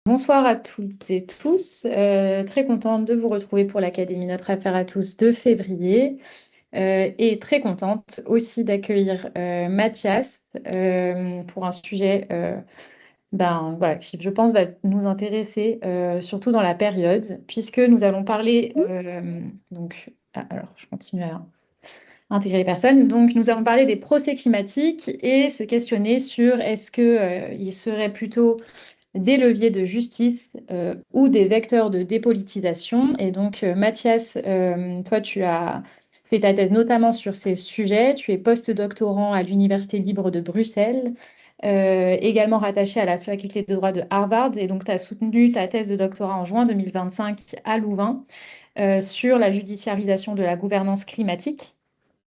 Bonsoir à toutes et tous. Très contente de vous retrouver pour l'Académie Notre Affaire à tous de février. Et très contente aussi d'accueillir Mathias pour un sujet voilà, qui, je pense, va nous intéresser, surtout dans la période, puisque nous allons parler. Alors, je continue à intégrer les personnes. Donc, nous allons parler des procès climatiques et se questionner sur est-ce que, il serait plutôt des leviers de justice ou des vecteurs de dépolitisation. Et donc, Mathias, toi, tu as fait ta thèse notamment sur ces sujets. Tu es post-doctorant à l'Université libre de Bruxelles, également rattaché à la faculté de droit de Harvard. Et donc, tu as soutenu ta thèse de doctorat en juin 2025 à Louvain sur la judiciarisation de la gouvernance climatique.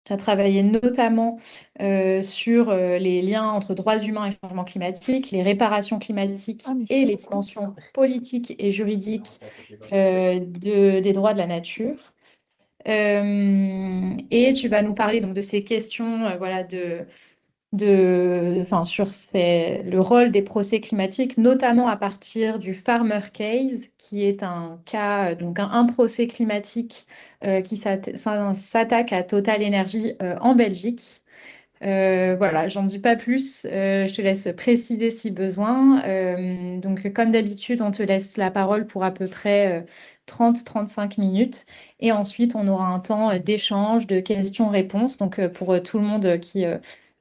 Tu as travaillé notamment sur les liens entre droits humains et changement climatique, les réparations climatiques et les dimensions politiques et juridiques des droits de la nature. Et tu vas nous parler donc de ces questions voilà, enfin, sur le rôle des procès climatiques, notamment à partir du Farmer Case, qui est un cas, donc un procès climatique qui s'attaque à Total Energy en Belgique. Voilà, j'en dis pas plus, je te laisse préciser si besoin. Donc, comme d'habitude, on te laisse la parole pour à peu près 30-35 minutes. Et ensuite, on aura un temps d'échange, de questions-réponses. Donc, pour tout le monde qui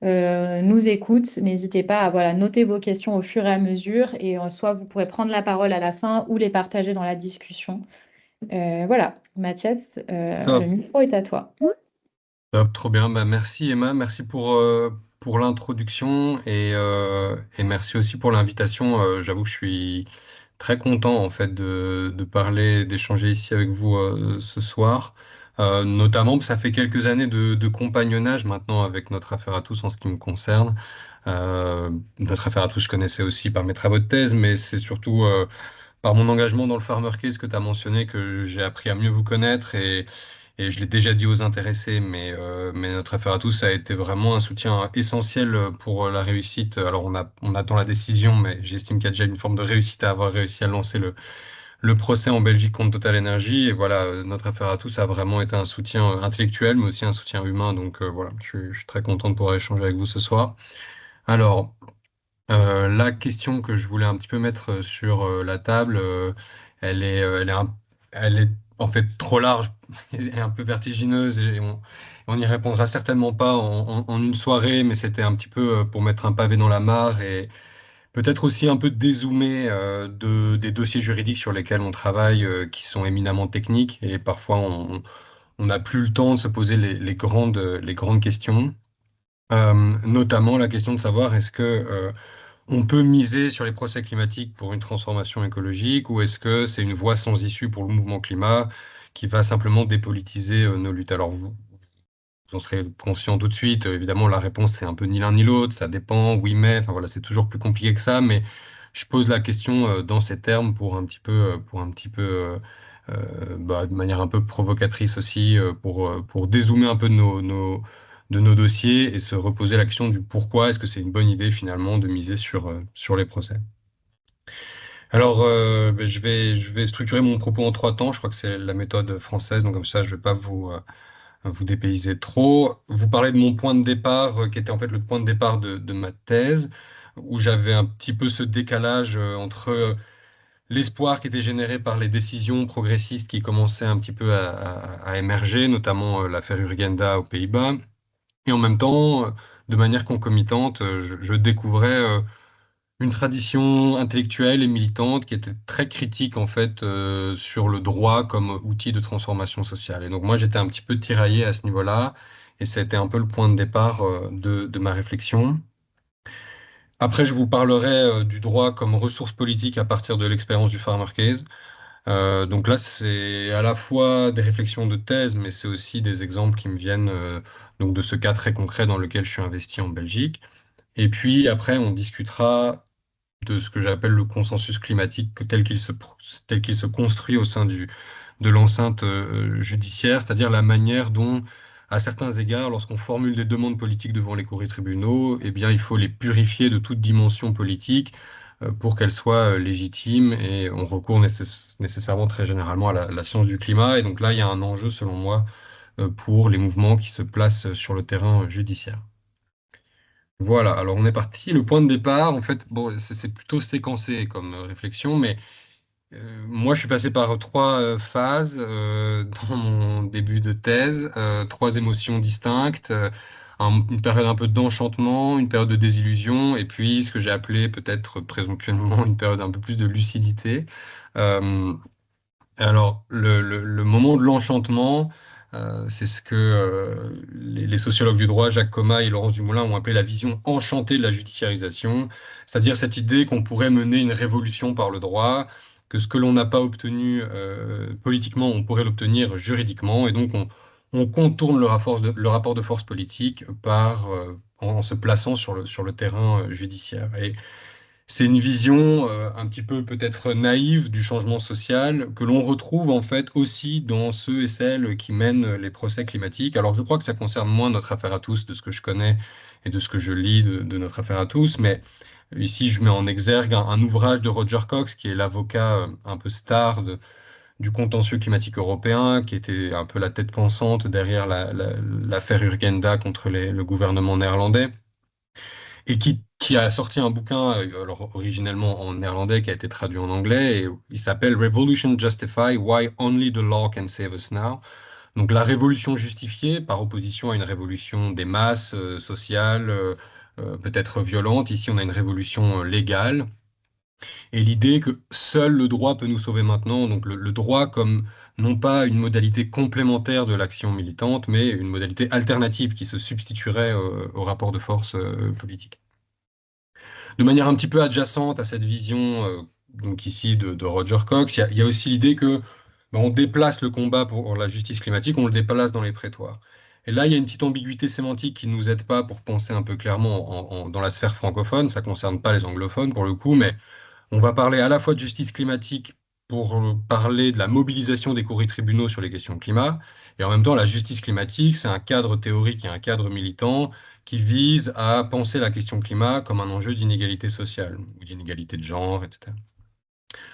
nous écoute, n'hésitez pas à voilà, noter vos questions au fur et à mesure. Et soit vous pourrez prendre la parole à la fin ou les partager dans la discussion. Voilà, Mathias, le Top, micro est à toi. top, trop bien. Bah, merci Emma, merci pour l'introduction et merci aussi pour l'invitation. J'avoue que je suis très content en fait de parler, d'échanger ici avec vous ce soir. Notamment, ça fait quelques années de compagnonnage maintenant avec Notre Affaire à tous en ce qui me concerne. Notre Affaire à tous, je connaissais aussi par mes travaux de thèse, mais c'est surtout par mon engagement dans le Farmer Case que tu as mentionné que j'ai appris à mieux vous connaître et je l'ai déjà dit aux intéressés, mais Notre Affaire à tous ça a été vraiment un soutien essentiel pour la réussite. Alors on attend la décision, mais j'estime qu'il y a déjà une forme de réussite à avoir réussi à lancer le procès en Belgique contre Total Energy. Et voilà, Notre Affaire à tous ça a vraiment été un soutien intellectuel, mais aussi un soutien humain. Donc voilà, je suis très content de pouvoir échanger avec vous ce soir. Alors, la question que je voulais un petit peu mettre sur la table, elle est en fait trop large et un peu vertigineuse et on n'y répondra certainement pas en une soirée, mais c'était un petit peu pour mettre un pavé dans la mare et peut-être aussi un peu dézoomer des dossiers juridiques sur lesquels on travaille qui sont éminemment techniques et parfois on n'a plus le temps de se poser les grandes questions. Notamment la question de savoir est-ce que on peut miser sur les procès climatiques pour une transformation écologique ou est-ce que c'est une voie sans issue pour le mouvement climat qui va simplement dépolitiser nos luttes? Alors vous en serez conscient tout de suite. Évidemment, la réponse c'est un peu ni l'un ni l'autre, ça dépend, oui mais, enfin voilà, c'est toujours plus compliqué que ça, mais je pose la question dans ces termes pour un petit peu, de manière un peu provocatrice aussi, pour dézoomer un peu de nos dossiers et se reposer la question du pourquoi est-ce que c'est une bonne idée finalement de miser sur les procès. Alors, je vais structurer mon propos en trois temps. Je crois que c'est la méthode française, donc comme ça, je vais pas vous dépayser trop. Vous parlez de mon point de départ, qui était en fait le point de départ de ma thèse, où j'avais un petit peu ce décalage entre l'espoir qui était généré par les décisions progressistes qui commençaient un petit peu à émerger, notamment l'affaire Urgenda aux Pays-Bas, et en même temps, de manière concomitante, je découvrais une tradition intellectuelle et militante qui était très critique en fait sur le droit comme outil de transformation sociale. Et donc moi j'étais un petit peu tiraillé à ce niveau-là, et c'était un peu le point de départ de ma réflexion. Après, je vous parlerai du droit comme ressource politique à partir de l'expérience du Farmer Case. Donc là, c'est à la fois des réflexions de thèse, mais c'est aussi des exemples qui me viennent donc de ce cas très concret dans lequel je suis investi en Belgique. Et puis après, on discutera de ce que j'appelle le consensus climatique tel qu'il se construit au sein de l'enceinte judiciaire, c'est-à-dire la manière dont, à certains égards, lorsqu'on formule des demandes politiques devant les cours et tribunaux, eh bien, il faut les purifier de toute dimension politique pour qu'elle soit légitime, et on recourt nécessairement très généralement à la science du climat. Et donc là, il y a un enjeu, selon moi, pour les mouvements qui se placent sur le terrain judiciaire. Voilà, alors on est parti. Le point de départ, en fait, bon, c'est plutôt séquencé comme réflexion, mais moi, je suis passé par trois phases dans mon début de thèse, trois émotions distinctes, une période un peu d'enchantement, une période de désillusion, et puis ce que j'ai appelé peut-être présomptueusement une période un peu plus de lucidité. Euh, alors, le moment de l'enchantement, c'est ce que les sociologues du droit, Jacques Coma et Laurence Dumoulin, ont appelé la vision enchantée de la judiciarisation, c'est-à-dire cette idée qu'on pourrait mener une révolution par le droit, que ce que l'on n'a pas obtenu politiquement, on pourrait l'obtenir juridiquement, et donc on contourne le rapport de force politique en se plaçant sur le terrain judiciaire. Et c'est une vision un petit peu peut-être naïve du changement social que l'on retrouve en fait aussi dans ceux et celles qui mènent les procès climatiques. Alors je crois que ça concerne moins notre affaire à tous, de ce que je connais et de ce que je lis de notre affaire à tous, mais ici je mets en exergue un ouvrage de Roger Cox, qui est l'avocat un peu star du contentieux climatique européen, qui était un peu la tête pensante derrière l'affaire Urgenda contre le gouvernement néerlandais et qui a sorti un bouquin, alors originellement en néerlandais, qui a été traduit en anglais, et il s'appelle Revolution Justify, Why Only the Law Can Save Us Now. Donc la révolution justifiée par opposition à une révolution des masses sociales, peut-être violente. Ici, on a une révolution légale. Et l'idée que seul le droit peut nous sauver maintenant, donc le droit comme non pas une modalité complémentaire de l'action militante, mais une modalité alternative qui se substituerait au rapport de force politique. De manière un petit peu adjacente à cette vision, donc ici de Roger Cox, il y a aussi l'idée que on déplace le combat pour la justice climatique, on le déplace dans les prétoires. Et là, il y a une petite ambiguïté sémantique qui ne nous aide pas pour penser un peu clairement dans la sphère francophone. Ça ne concerne pas les anglophones pour le coup, mais on va parler à la fois de justice climatique pour parler de la mobilisation des cours et tribunaux sur les questions de climat, et en même temps, la justice climatique, c'est un cadre théorique et un cadre militant qui vise à penser la question climat comme un enjeu d'inégalité sociale ou d'inégalité de genre, etc.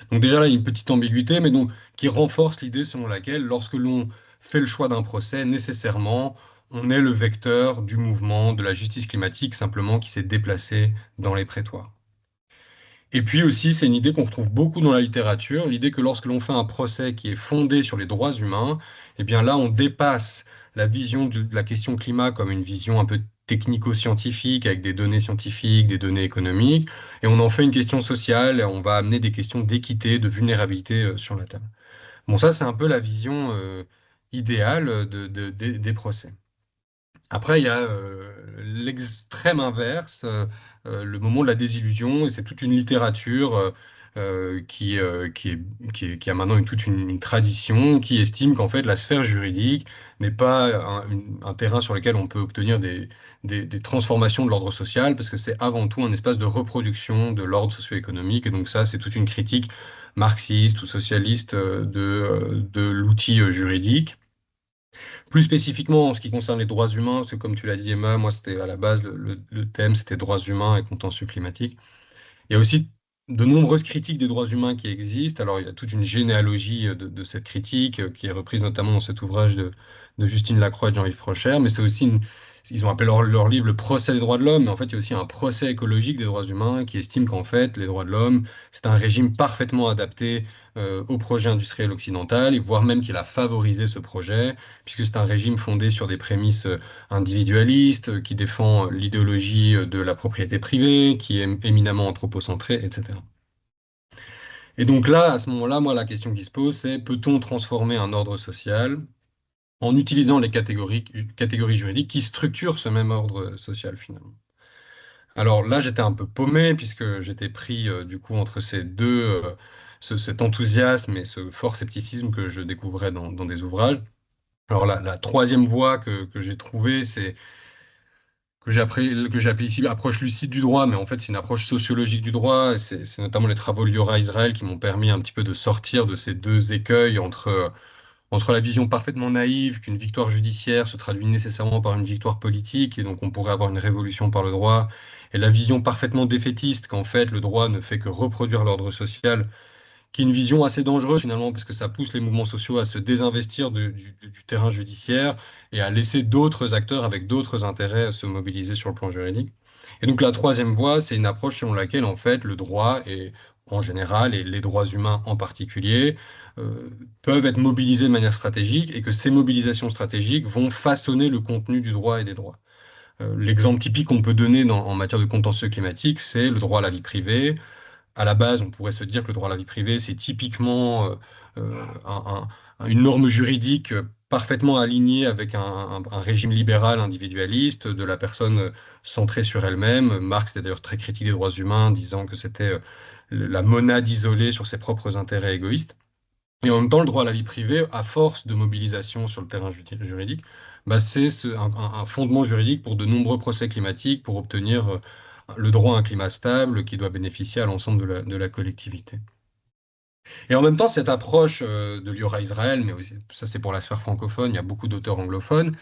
Donc déjà là, il y a une petite ambiguïté, mais donc qui renforce l'idée selon laquelle lorsque l'on fait le choix d'un procès, nécessairement, on est le vecteur du mouvement de la justice climatique simplement qui s'est déplacé dans les prétoires. Et puis aussi, c'est une idée qu'on retrouve beaucoup dans la littérature, l'idée que lorsque l'on fait un procès qui est fondé sur les droits humains, eh bien là, on dépasse la vision de la question climat comme une vision un peu technico-scientifique, avec des données scientifiques, des données économiques, et on en fait une question sociale, et on va amener des questions d'équité, de vulnérabilité sur la table. Bon, ça, c'est un peu la vision idéale des procès. Après, il y a l'extrême inverse, le moment de la désillusion, et c'est toute une littérature qui a maintenant une tradition, qui estime qu'en fait la sphère juridique n'est pas un terrain sur lequel on peut obtenir des transformations de l'ordre social, parce que c'est avant tout un espace de reproduction de l'ordre socio-économique, et donc ça, c'est toute une critique marxiste ou socialiste de l'outil juridique. Plus spécifiquement en ce qui concerne les droits humains, parce que comme tu l'as dit Emma, moi c'était à la base le thème c'était droits humains et contentieux climatique. Il y a aussi de nombreuses critiques des droits humains qui existent. Alors, il y a toute une généalogie de cette critique qui est reprise notamment dans cet ouvrage de Justine Lacroix et de Jean-Yves Frochère, mais c'est aussi ils ont appelé leur livre le procès des droits de l'homme, mais en fait, il y a aussi un procès écologique des droits humains qui estime qu'en fait, les droits de l'homme, c'est un régime parfaitement adapté au projet industriel occidental, voire même qu'il a favorisé ce projet, puisque c'est un régime fondé sur des prémices individualiste, qui défend l'idéologie de la propriété privée, qui est éminemment anthropocentré, etc. Et donc là, à ce moment-là, moi, la question qui se pose, c'est peut-on transformer un ordre social en utilisant les catégories juridiques qui structurent ce même ordre social finalement? Alors là, j'étais un peu paumé puisque j'étais pris du coup entre ces deux, cet enthousiasme et ce fort scepticisme que je découvrais dans des ouvrages. Alors la troisième voie que j'ai trouvée, c'est que j'ai appelé ici approche lucide du droit, mais en fait c'est une approche sociologique du droit. Et c'est notamment les travaux de Liora Israël qui m'ont permis un petit peu de sortir de ces deux écueils entre la vision parfaitement naïve qu'une victoire judiciaire se traduit nécessairement par une victoire politique, et donc on pourrait avoir une révolution par le droit, Et la vision parfaitement défaitiste qu'en fait le droit ne fait que reproduire l'ordre social, qui est une vision assez dangereuse finalement, parce que ça pousse les mouvements sociaux à se désinvestir du terrain judiciaire et à laisser d'autres acteurs avec d'autres intérêts se mobiliser sur le plan juridique. Et donc la troisième voie, c'est une approche selon laquelle en fait le droit et en général et les droits humains en particulier euh, peuvent être mobilisés de manière stratégique et que ces mobilisations stratégiques vont façonner le contenu du droit et des droits. L'exemple typique qu'on peut donner en matière de contentieux climatique, c'est le droit à la vie privée. À la base, on pourrait se dire que le droit à la vie privée, c'est typiquement une norme juridique parfaitement alignée avec un régime libéral individualiste de la personne centrée sur elle-même. Marx est d'ailleurs très critique des droits humains, disant que c'était la monade isolée sur ses propres intérêts égoïstes. Et en même temps, le droit à la vie privée, à force de mobilisation sur le terrain juridique, bah, c'est un fondement juridique pour de nombreux procès climatiques, pour obtenir le droit à un climat stable qui doit bénéficier à l'ensemble de la collectivité. Et en même temps, cette approche de l'Iora-Israël, mais aussi, ça c'est pour la sphère francophone, il y a beaucoup d'auteurs anglophones,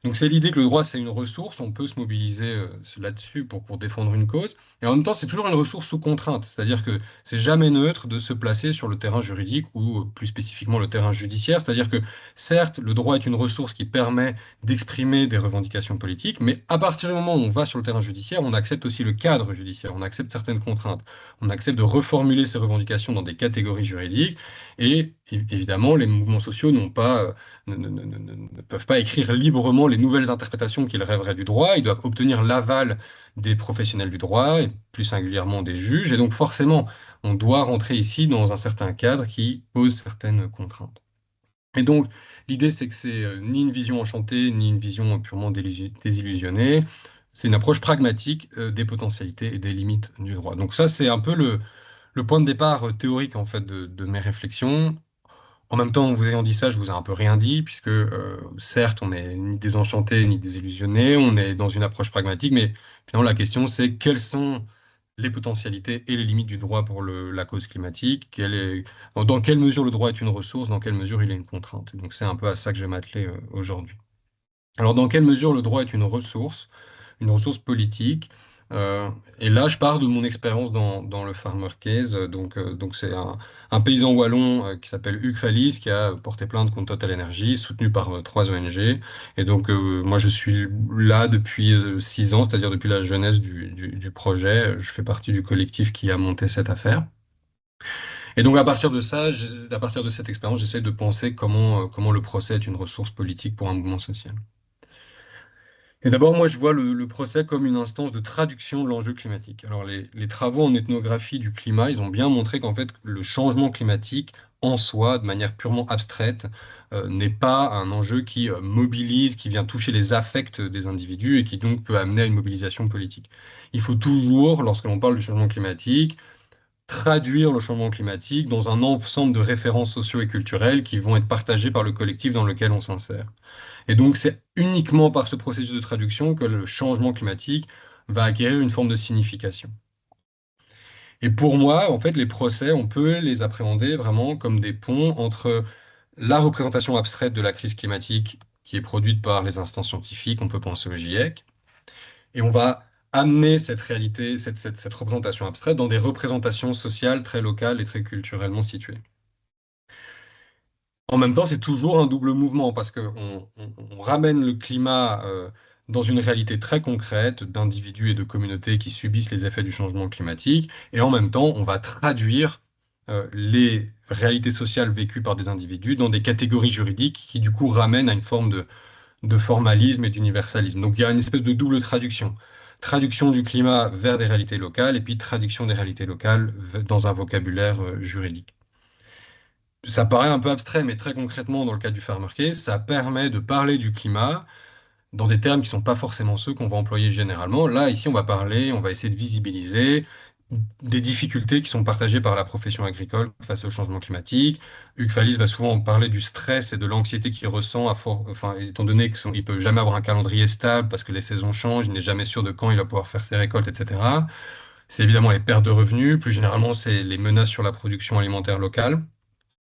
donc c'est l'idée que le droit, c'est une ressource, on peut se mobiliser là-dessus pour défendre une cause, et en même temps, c'est toujours une ressource sous contrainte, c'est-à-dire que c'est jamais neutre de se placer sur le terrain juridique ou plus spécifiquement le terrain judiciaire, c'est-à-dire que certes, le droit est une ressource qui permet d'exprimer des revendications politiques, mais à partir du moment où on va sur le terrain judiciaire, on accepte aussi le cadre judiciaire, on accepte certaines contraintes, on accepte de reformuler ces revendications dans des catégories juridiques, et évidemment, les mouvements sociaux n'ont pas ne peuvent pas écrire librement les nouvelles interprétations qu'ils rêveraient du droit. Ils doivent obtenir l'aval des professionnels du droit, et plus singulièrement des juges. Et donc forcément, on doit rentrer ici dans un certain cadre qui pose certaines contraintes. Et donc, l'idée, c'est que c'est ni une vision enchantée, ni une vision purement désillusionnée. C'est une approche pragmatique des potentialités et des limites du droit. Donc ça, c'est un peu le point de départ théorique en fait de mes réflexions. En même temps, vous ayant dit ça, je vous ai un peu rien dit, puisque certes, on n'est ni désenchanté ni désillusionné, on est dans une approche pragmatique, mais finalement, la question, c'est quelles sont les potentialités et les limites du droit pour la cause climatique, dans quelle mesure le droit est une ressource, dans quelle mesure il est une contrainte. Donc, c'est un peu à ça que je vais m'atteler aujourd'hui. Alors, dans quelle mesure le droit est une ressource politique? Euh, et là, je pars de mon expérience dans le Farmer Case. Donc c'est un paysan wallon qui s'appelle Hugues Fallis qui a porté plainte contre Total Energy, soutenu par trois ONG. Et donc, moi, je suis là depuis 6 ans, c'est-à-dire depuis la jeunesse du projet. Je fais partie du collectif qui a monté cette affaire. Et donc, à partir de ça, à partir de cette expérience, j'essaie de penser comment le procès est une ressource politique pour un mouvement social. Et d'abord, moi, je vois le procès comme une instance de traduction de l'enjeu climatique. Alors, les travaux en ethnographie du climat, ils ont bien montré qu'en fait, le changement climatique, en soi, de manière purement abstraite, n'est pas un enjeu qui mobilise, qui vient toucher les affects des individus et qui donc peut amener à une mobilisation politique. Il faut toujours, lorsque l'on parle du changement climatique, traduire le changement climatique dans un ensemble de références socio et culturelles qui vont être partagées par le collectif dans lequel on s'insère. Et donc, c'est uniquement par ce processus de traduction que le changement climatique va acquérir une forme de signification. Et pour moi, en fait, les procès, on peut les appréhender vraiment comme des ponts entre la représentation abstraite de la crise climatique qui est produite par les instances scientifiques, on peut penser au GIEC, et on va amener cette réalité, cette représentation abstraite dans des représentations sociales très locales et très culturellement situées. En même temps, c'est toujours un double mouvement parce qu'on ramène le climat dans une réalité très concrète d'individus et de communautés qui subissent les effets du changement climatique, et en même temps, on va traduire les réalités sociales vécues par des individus dans des catégories juridiques qui, du coup, ramènent à une forme de formalisme et d'universalisme. Donc, il y a une espèce de double traduction. Traduction du climat vers des réalités locales, et puis traduction des réalités locales dans un vocabulaire juridique. Ça paraît un peu abstrait, mais très concrètement, dans le cas du farmer case, ça permet de parler du climat dans des termes qui ne sont pas forcément ceux qu'on va employer généralement. Là, ici, on va essayer de visibiliser des difficultés qui sont partagées par la profession agricole face au changement climatique. Hugues Fallis va souvent parler du stress et de l'anxiété qu'il ressent, enfin, étant donné qu'il ne peut jamais avoir un calendrier stable parce que les saisons changent, il n'est jamais sûr de quand il va pouvoir faire ses récoltes, etc. C'est évidemment les pertes de revenus, plus généralement, c'est les menaces sur la production alimentaire locale.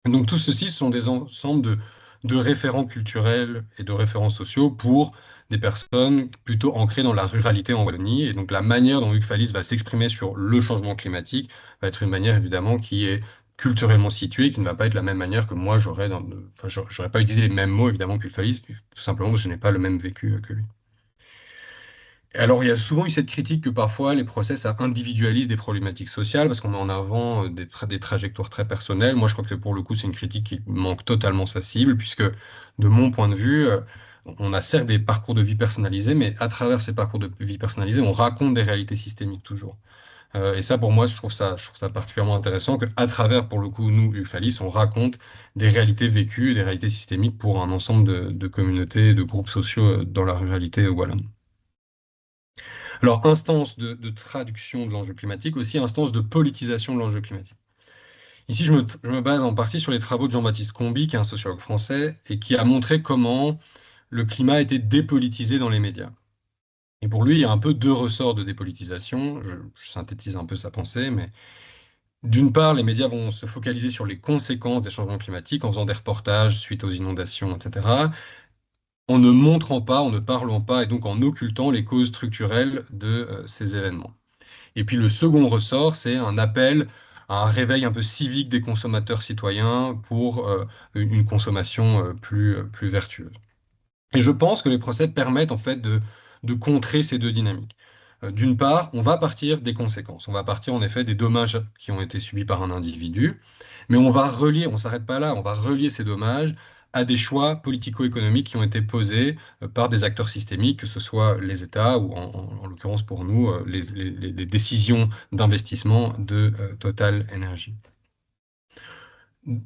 Donc tout ceci, ce sont des ensembles de référents culturels et de référents sociaux pour des personnes plutôt ancrées dans la ruralité en Wallonie. Et donc la manière dont Hugues Fallis va s'exprimer sur le changement climatique va être une manière évidemment qui est culturellement située, qui ne va pas être la même manière que moi j'aurais enfin, j'aurais pas utilisé les mêmes mots évidemment qu'Hugues Fallis, tout simplement parce que je n'ai pas le même vécu que lui. Alors, il y a souvent eu cette critique que parfois les procès, ça individualise des problématiques sociales parce qu'on met en avant des trajectoires très personnelles. Moi, je crois que pour le coup, c'est une critique qui manque totalement sa cible puisque, de mon point de vue, on a certes des parcours de vie personnalisés, mais à travers ces parcours de vie personnalisés, on raconte des réalités systémiques toujours. Et ça, pour moi, je trouve ça particulièrement intéressant qu'à travers, pour le coup, nous, UFALIS, on raconte des réalités vécues, des réalités systémiques pour un ensemble de communautés, de groupes sociaux dans la ruralité wallonne. Alors, instance de traduction de l'enjeu climatique, aussi instance de politisation de l'enjeu climatique. Ici, je me base en partie sur les travaux de Jean-Baptiste Comby, qui est un sociologue français, et qui a montré comment le climat a été dépolitisé dans les médias. Et pour lui, il y a un peu deux ressorts de dépolitisation. Je synthétise un peu sa pensée, mais d'une part, les médias vont se focaliser sur les conséquences des changements climatiques en faisant des reportages suite aux inondations, etc., en ne montrant pas, en ne parlant pas, et donc en occultant les causes structurelles de ces événements. Et puis le second ressort, c'est un appel à un réveil un peu civique des consommateurs citoyens pour une consommation plus vertueuse. Et je pense que les procès permettent en fait de contrer ces deux dynamiques. D'une part, on va partir des conséquences. On va partir en effet des dommages qui ont été subis par un individu, mais on va relier, on ne s'arrête pas là, on va relier ces dommages à des choix politico-économiques qui ont été posés par des acteurs systémiques, que ce soit les États ou en l'occurrence pour nous, les décisions d'investissement de Total Energy.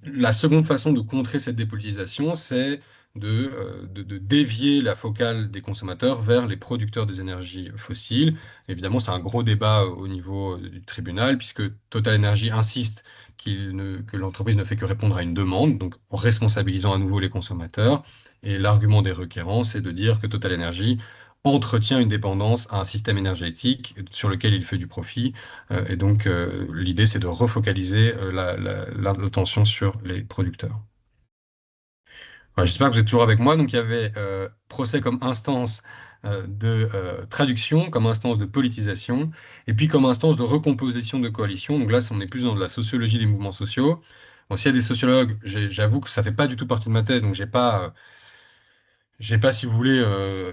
La seconde façon de contrer cette dépolitisation, c'est de dévier la focale des consommateurs vers les producteurs des énergies fossiles. Évidemment, c'est un gros débat au niveau du tribunal, puisque Total Energy insiste que l'entreprise ne fait que répondre à une demande, donc en responsabilisant à nouveau les consommateurs. Et l'argument des requérants, c'est de dire que Total Energy entretient une dépendance à un système énergétique sur lequel il fait du profit et donc, l'idée, c'est de refocaliser l'attention sur les producteurs. Voilà, j'espère que vous êtes toujours avec moi. Donc, il y avait procès comme instance de traduction, comme instance de politisation, et puis comme instance de recomposition de coalition. Donc là, on est plus dans de la sociologie des mouvements sociaux. Bon, s'il y a des sociologues, j'avoue que ça fait pas du tout partie de ma thèse, donc j'ai pas, si vous voulez,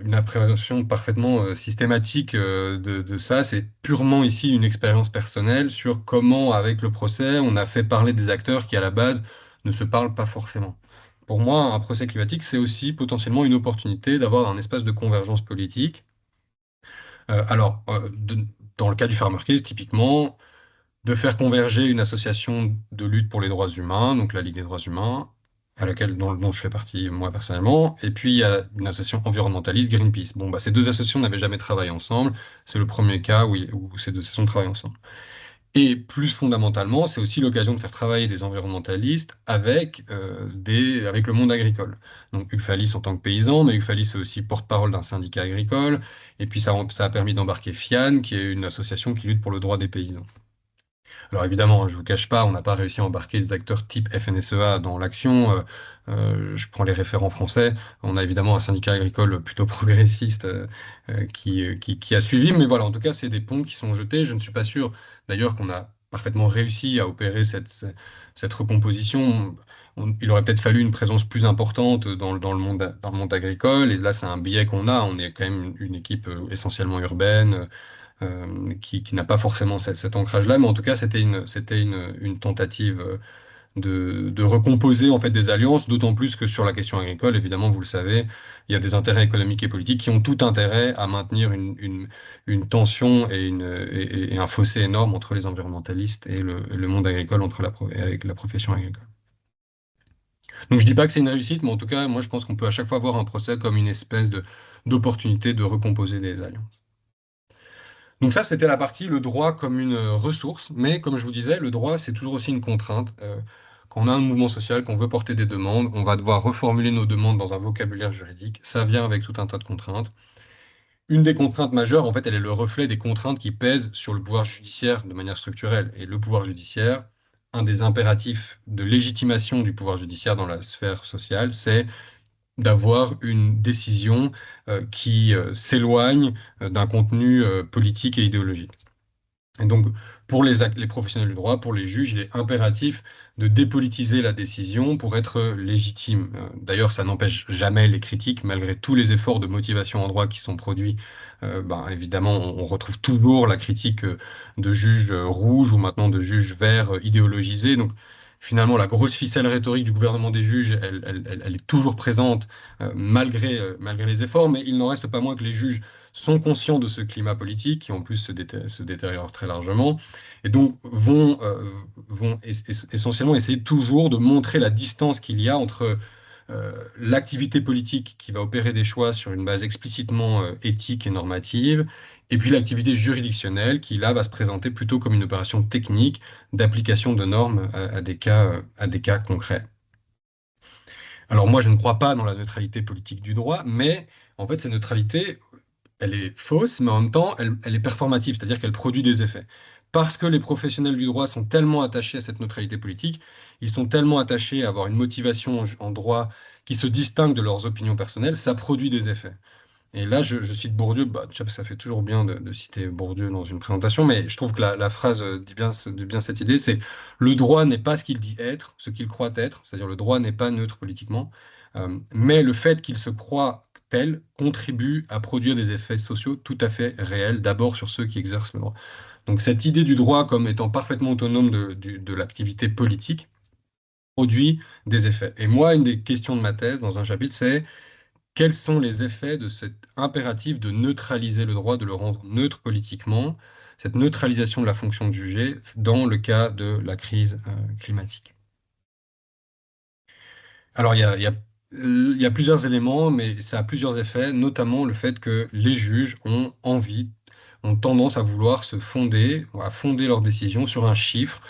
une appréhension parfaitement systématique de ça. C'est purement ici une expérience personnelle sur comment, avec le procès, on a fait parler des acteurs qui, à la base, ne se parlent pas forcément. Pour moi, un procès climatique, c'est aussi potentiellement une opportunité d'avoir un espace de convergence politique. Alors, dans le cas du Farmer Case, typiquement, de faire converger une association de lutte pour les droits humains, donc la Ligue des droits humains, dont je fais partie moi personnellement, et puis il y a une association environnementaliste, Greenpeace. Bon, bah, ces deux associations n'avaient jamais travaillé ensemble, c'est le premier cas où ces deux associations travaillent ensemble. Et plus fondamentalement, c'est aussi l'occasion de faire travailler des environnementalistes avec le monde agricole. Donc Hugues Fallis en tant que paysan, mais Hugues Fallis est aussi porte-parole d'un syndicat agricole, et puis ça a permis d'embarquer FIAN, qui est une association qui lutte pour le droit des paysans. Alors évidemment, je ne vous cache pas, on n'a pas réussi à embarquer des acteurs type FNSEA dans l'action. Je prends les référents français. On a évidemment un syndicat agricole plutôt progressiste qui a suivi. Mais voilà, en tout cas, c'est des ponts qui sont jetés. Je ne suis pas sûr d'ailleurs qu'on a parfaitement réussi à opérer cette recomposition. Il aurait peut-être fallu une présence plus importante dans le monde agricole. Et là, c'est un biais qu'on a. On est quand même une équipe essentiellement urbaine qui n'a pas forcément cet ancrage-là, mais en tout cas, c'était une tentative de recomposer en fait des alliances, d'autant plus que sur la question agricole, évidemment, vous le savez, il y a des intérêts économiques et politiques qui ont tout intérêt à maintenir une tension et un fossé énorme entre les environnementalistes et le monde agricole, avec la profession agricole. Donc je dis pas que c'est une réussite, mais en tout cas, moi je pense qu'on peut à chaque fois voir un procès comme une espèce d'opportunité de recomposer des alliances. Donc ça, c'était la partie, le droit comme une ressource, mais comme je vous disais, le droit, c'est toujours aussi une contrainte. Quand on a un mouvement social, qu'on veut porter des demandes, on va devoir reformuler nos demandes dans un vocabulaire juridique. Ça vient avec tout un tas de contraintes. Une des contraintes majeures, en fait, elle est le reflet des contraintes qui pèsent sur le pouvoir judiciaire de manière structurelle. Et le pouvoir judiciaire, un des impératifs de légitimation du pouvoir judiciaire dans la sphère sociale, c'est d'avoir une décision qui s'éloigne d'un contenu politique et idéologique. Et donc, pour les professionnels du droit, pour les juges, il est impératif de dépolitiser la décision pour être légitime. D'ailleurs, ça n'empêche jamais les critiques, malgré tous les efforts de motivation en droit qui sont produits. Évidemment, on retrouve toujours la critique de juges rouges ou maintenant de juges verts idéologisés. Donc, finalement, la grosse ficelle rhétorique du gouvernement des juges, elle est toujours présente malgré les efforts, mais il n'en reste pas moins que les juges sont conscients de ce climat politique qui en plus se détériore très largement et donc vont essentiellement essayer toujours de montrer la distance qu'il y a entre l'activité politique qui va opérer des choix sur une base explicitement éthique et normative et puis l'activité juridictionnelle qui là va se présenter plutôt comme une opération technique d'application de normes à des cas concrets. Alors moi, je ne crois pas dans la neutralité politique du droit, mais en fait, cette neutralité, elle est fausse, mais en même temps, elle est performative, c'est-à-dire qu'elle produit des effets. Parce que les professionnels du droit sont tellement attachés à cette neutralité politique, ils sont tellement attachés à avoir une motivation en droit qui se distingue de leurs opinions personnelles, ça produit des effets. Et là, je cite Bourdieu, bah, déjà, ça fait toujours bien de citer Bourdieu dans une présentation, mais je trouve que la phrase dit bien cette idée, c'est le droit n'est pas ce qu'il dit être, ce qu'il croit être, c'est-à-dire le droit n'est pas neutre politiquement, mais le fait qu'il se croit tel contribue à produire des effets sociaux tout à fait réels, d'abord sur ceux qui exercent le droit. Donc cette idée du droit comme étant parfaitement autonome de l'activité politique produit des effets. Et moi, une des questions de ma thèse dans un chapitre, c'est quels sont les effets de cet impératif de neutraliser le droit, de le rendre neutre politiquement, cette neutralisation de la fonction de juger dans le cas de la crise climatique? Alors, il y a plusieurs éléments, mais ça a plusieurs effets, notamment le fait que les juges ont envie, ont tendance à vouloir à fonder leurs décisions sur un chiffre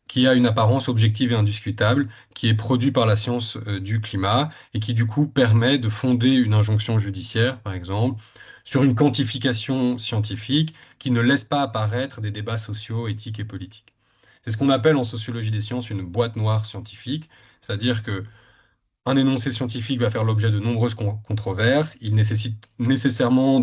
qui a une apparence objective et indiscutable, qui est produit par la science du climat et qui du coup permet de fonder une injonction judiciaire, par exemple, sur une quantification scientifique qui ne laisse pas apparaître des débats sociaux, éthiques et politiques. C'est ce qu'on appelle en sociologie des sciences une boîte noire scientifique, c'est-à-dire que un énoncé scientifique va faire l'objet de nombreuses controverses. Il nécessite nécessairement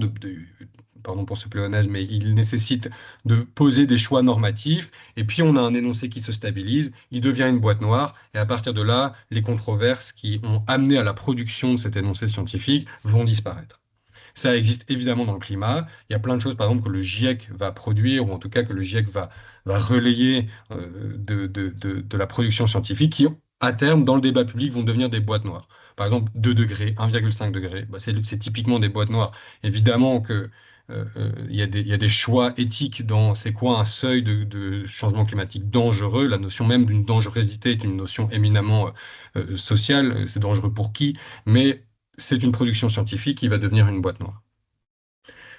pardon pour ce pléonasme, mais il nécessite de poser des choix normatifs. Et puis on a un énoncé qui se stabilise, il devient une boîte noire. Et à partir de là, les controverses qui ont amené à la production de cet énoncé scientifique vont disparaître. Ça existe évidemment dans le climat. Il y a plein de choses, par exemple, que le GIEC va produire, ou en tout cas que le GIEC va relayer de la production scientifique, qui, à terme, dans le débat public, vont devenir des boîtes noires. Par exemple, 2 degrés, 1,5 degré, bah, c'est typiquement des boîtes noires. Évidemment que il y a des choix éthiques dans c'est quoi un seuil de changement climatique dangereux. La notion même d'une dangerosité est une notion éminemment sociale. C'est dangereux pour qui? Mais c'est une production scientifique qui va devenir une boîte noire.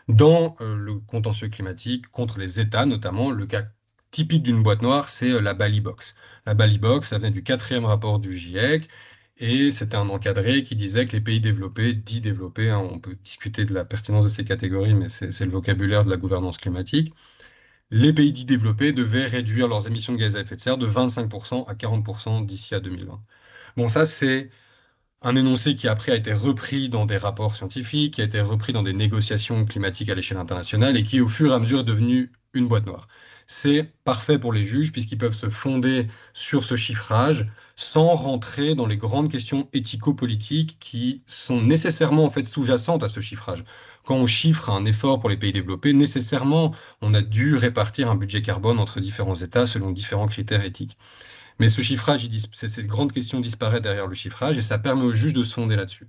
Dans le contentieux climatique, contre les États notamment, le cas typique d'une boîte noire, c'est la Bali Box. La Bali Box, ça venait du 4e rapport du GIEC, et c'était un encadré qui disait que les pays développés, dits développés, hein, on peut discuter de la pertinence de ces catégories, mais c'est le vocabulaire de la gouvernance climatique, les pays dits développés devaient réduire leurs émissions de gaz à effet de serre de 25% à 40% d'ici à 2020. Bon, ça, c'est un énoncé qui après a été repris dans des rapports scientifiques, qui a été repris dans des négociations climatiques à l'échelle internationale et qui au fur et à mesure est devenu une boîte noire. C'est parfait pour les juges puisqu'ils peuvent se fonder sur ce chiffrage sans rentrer dans les grandes questions éthico-politiques qui sont nécessairement en fait sous-jacentes à ce chiffrage. Quand on chiffre un effort pour les pays développés, nécessairement on a dû répartir un budget carbone entre différents États selon différents critères éthiques. Mais ce chiffrage, cette grande question disparaît derrière le chiffrage et ça permet aux juges de se fonder là-dessus.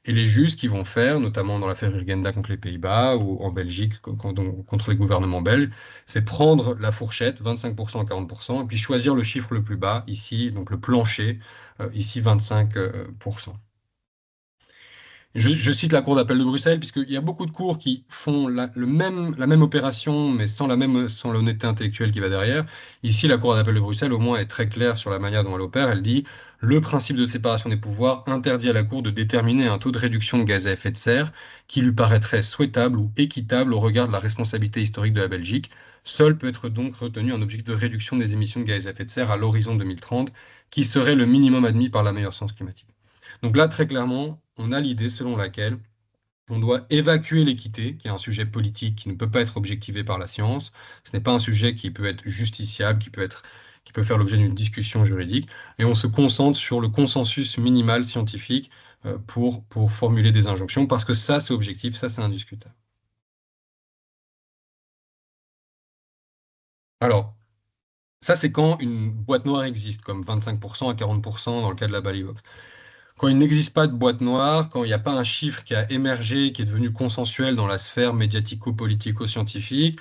Et les juges, ce qu'ils vont faire, notamment dans l'affaire Urgenda contre les Pays-Bas ou en Belgique contre les gouvernements belges, c'est prendre la fourchette, 25% à 40%, et puis choisir le chiffre le plus bas, ici, donc le plancher, ici 25%. Je cite la Cour d'appel de Bruxelles, puisqu'il y a beaucoup de cours qui font la même opération, mais sans l'honnêteté intellectuelle qui va derrière. Ici, la Cour d'appel de Bruxelles, au moins, est très claire sur la manière dont elle opère. Elle dit, le principe de séparation des pouvoirs interdit à la Cour de déterminer un taux de réduction de gaz à effet de serre qui lui paraîtrait souhaitable ou équitable au regard de la responsabilité historique de la Belgique. Seul peut être donc retenu un objectif de réduction des émissions de gaz à effet de serre à l'horizon 2030, qui serait le minimum admis par la meilleure science climatique. Donc là, très clairement, on a l'idée selon laquelle on doit évacuer l'équité, qui est un sujet politique qui ne peut pas être objectivé par la science. Ce n'est pas un sujet qui peut être justiciable, qui peut faire l'objet d'une discussion juridique. Et on se concentre sur le consensus minimal scientifique pour formuler des injonctions, parce que ça, c'est objectif, ça, c'est indiscutable. Alors, ça, c'est quand une boîte noire existe, comme 25% à 40% dans le cas de la Balibox. Quand il n'existe pas de boîte noire, quand il n'y a pas un chiffre qui a émergé, qui est devenu consensuel dans la sphère médiatico-politico-scientifique,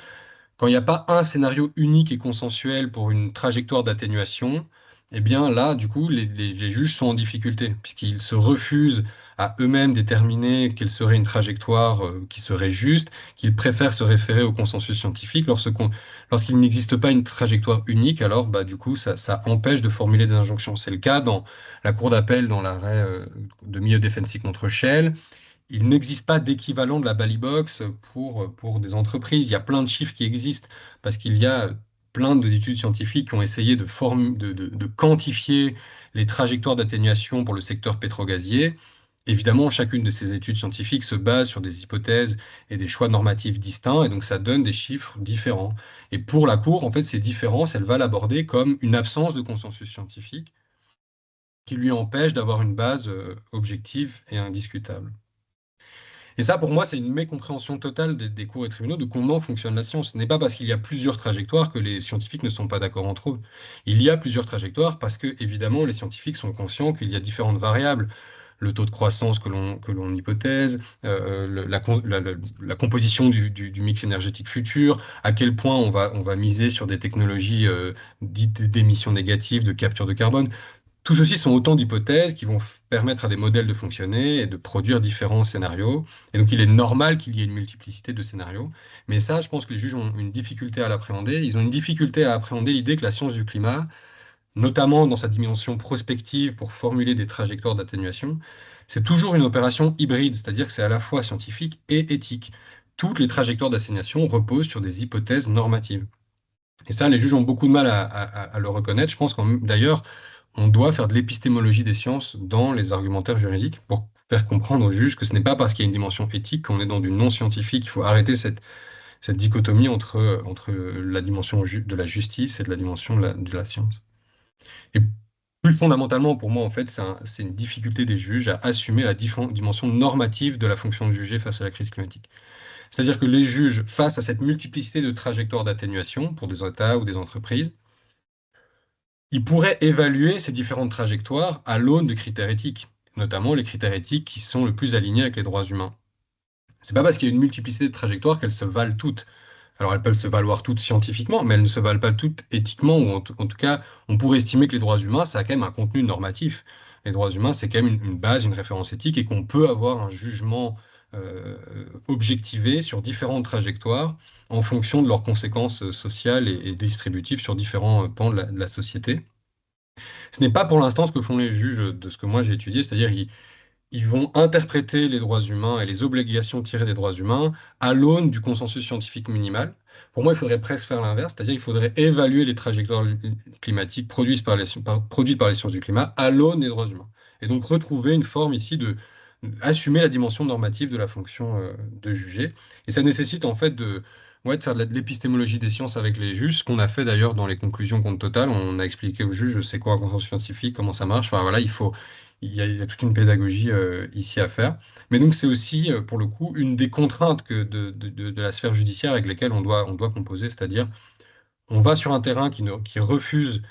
quand il n'y a pas un scénario unique et consensuel pour une trajectoire d'atténuation, eh bien là, du coup, les juges sont en difficulté, puisqu'ils se refusent à eux-mêmes déterminer quelle serait une trajectoire qui serait juste, qu'ils préfèrent se référer au consensus scientifique. Lorsqu'il n'existe pas une trajectoire unique, alors bah, du coup, ça empêche de formuler des injonctions. C'est le cas dans la Cour d'appel, dans l'arrêt de milieu défensif contre Shell. Il n'existe pas d'équivalent de la Balibox pour des entreprises. Il y a plein de chiffres qui existent parce qu'il y a plein d'études scientifiques qui ont essayé de quantifier les trajectoires d'atténuation pour le secteur pétrogazier. Évidemment, chacune de ces études scientifiques se base sur des hypothèses et des choix normatifs distincts, et donc ça donne des chiffres différents. Et pour la Cour, en fait, ces différences, elle va l'aborder comme une absence de consensus scientifique qui lui empêche d'avoir une base objective et indiscutable. Et ça, pour moi, c'est une mécompréhension totale des cours et tribunaux de comment fonctionne la science. Ce n'est pas parce qu'il y a plusieurs trajectoires que les scientifiques ne sont pas d'accord entre eux. Il y a plusieurs trajectoires parce que, évidemment, les scientifiques sont conscients qu'il y a différentes variables. Le taux de croissance que l'on hypothèse, la composition du mix énergétique futur, à quel point on va miser sur des technologies dites d'émissions négatives, de capture de carbone. Tout ceci sont autant d'hypothèses qui vont permettre à des modèles de fonctionner et de produire différents scénarios. Et donc, il est normal qu'il y ait une multiplicité de scénarios. Mais ça, je pense que les juges ont une difficulté à l'appréhender. Ils ont une difficulté à appréhender l'idée que la science du climat, notamment dans sa dimension prospective pour formuler des trajectoires d'atténuation, c'est toujours une opération hybride, c'est-à-dire que c'est à la fois scientifique et éthique. Toutes les trajectoires d'atténuation reposent sur des hypothèses normatives. Et ça, les juges ont beaucoup de mal à le reconnaître. Je pense qu'en d'ailleurs, on doit faire de l'épistémologie des sciences dans les argumentaires juridiques pour faire comprendre aux juges que ce n'est pas parce qu'il y a une dimension éthique qu'on est dans du non-scientifique. Il faut arrêter cette dichotomie entre la dimension de la justice et de la dimension de la science. Et plus fondamentalement, pour moi, en fait, c'est une difficulté des juges à assumer la dimension normative de la fonction de juger face à la crise climatique. C'est-à-dire que les juges, face à cette multiplicité de trajectoires d'atténuation pour des États ou des entreprises, ils pourraient évaluer ces différentes trajectoires à l'aune de critères éthiques, notamment les critères éthiques qui sont le plus alignés avec les droits humains. C'est pas parce qu'il y a une multiplicité de trajectoires qu'elles se valent toutes. Alors elles peuvent se valoir toutes scientifiquement, mais elles ne se valent pas toutes éthiquement, ou en tout cas, on pourrait estimer que les droits humains, ça a quand même un contenu normatif. Les droits humains, c'est quand même une base, une référence éthique, et qu'on peut avoir un jugement objectivé sur différentes trajectoires en fonction de leurs conséquences sociales et distributives sur différents pans de la société. Ce n'est pas pour l'instant ce que font les juges de ce que moi j'ai étudié, c'est-à-dire ils vont interpréter les droits humains et les obligations tirées des droits humains à l'aune du consensus scientifique minimal. Pour moi, il faudrait presque faire l'inverse, c'est-à-dire il faudrait évaluer les trajectoires climatiques produites par les sciences du climat à l'aune des droits humains. Et donc retrouver une forme ici de assumer la dimension normative de la fonction de juger. Et ça nécessite en fait de faire de l'épistémologie des sciences avec les juges, ce qu'on a fait d'ailleurs dans les conclusions contre Total. On a expliqué aux juges c'est quoi un consensus scientifique, comment ça marche. Enfin voilà, il y a toute une pédagogie ici à faire. Mais donc c'est aussi, pour le coup, une des contraintes de la sphère judiciaire avec lesquelles on doit composer, c'est-à-dire on va sur un terrain qui refuse,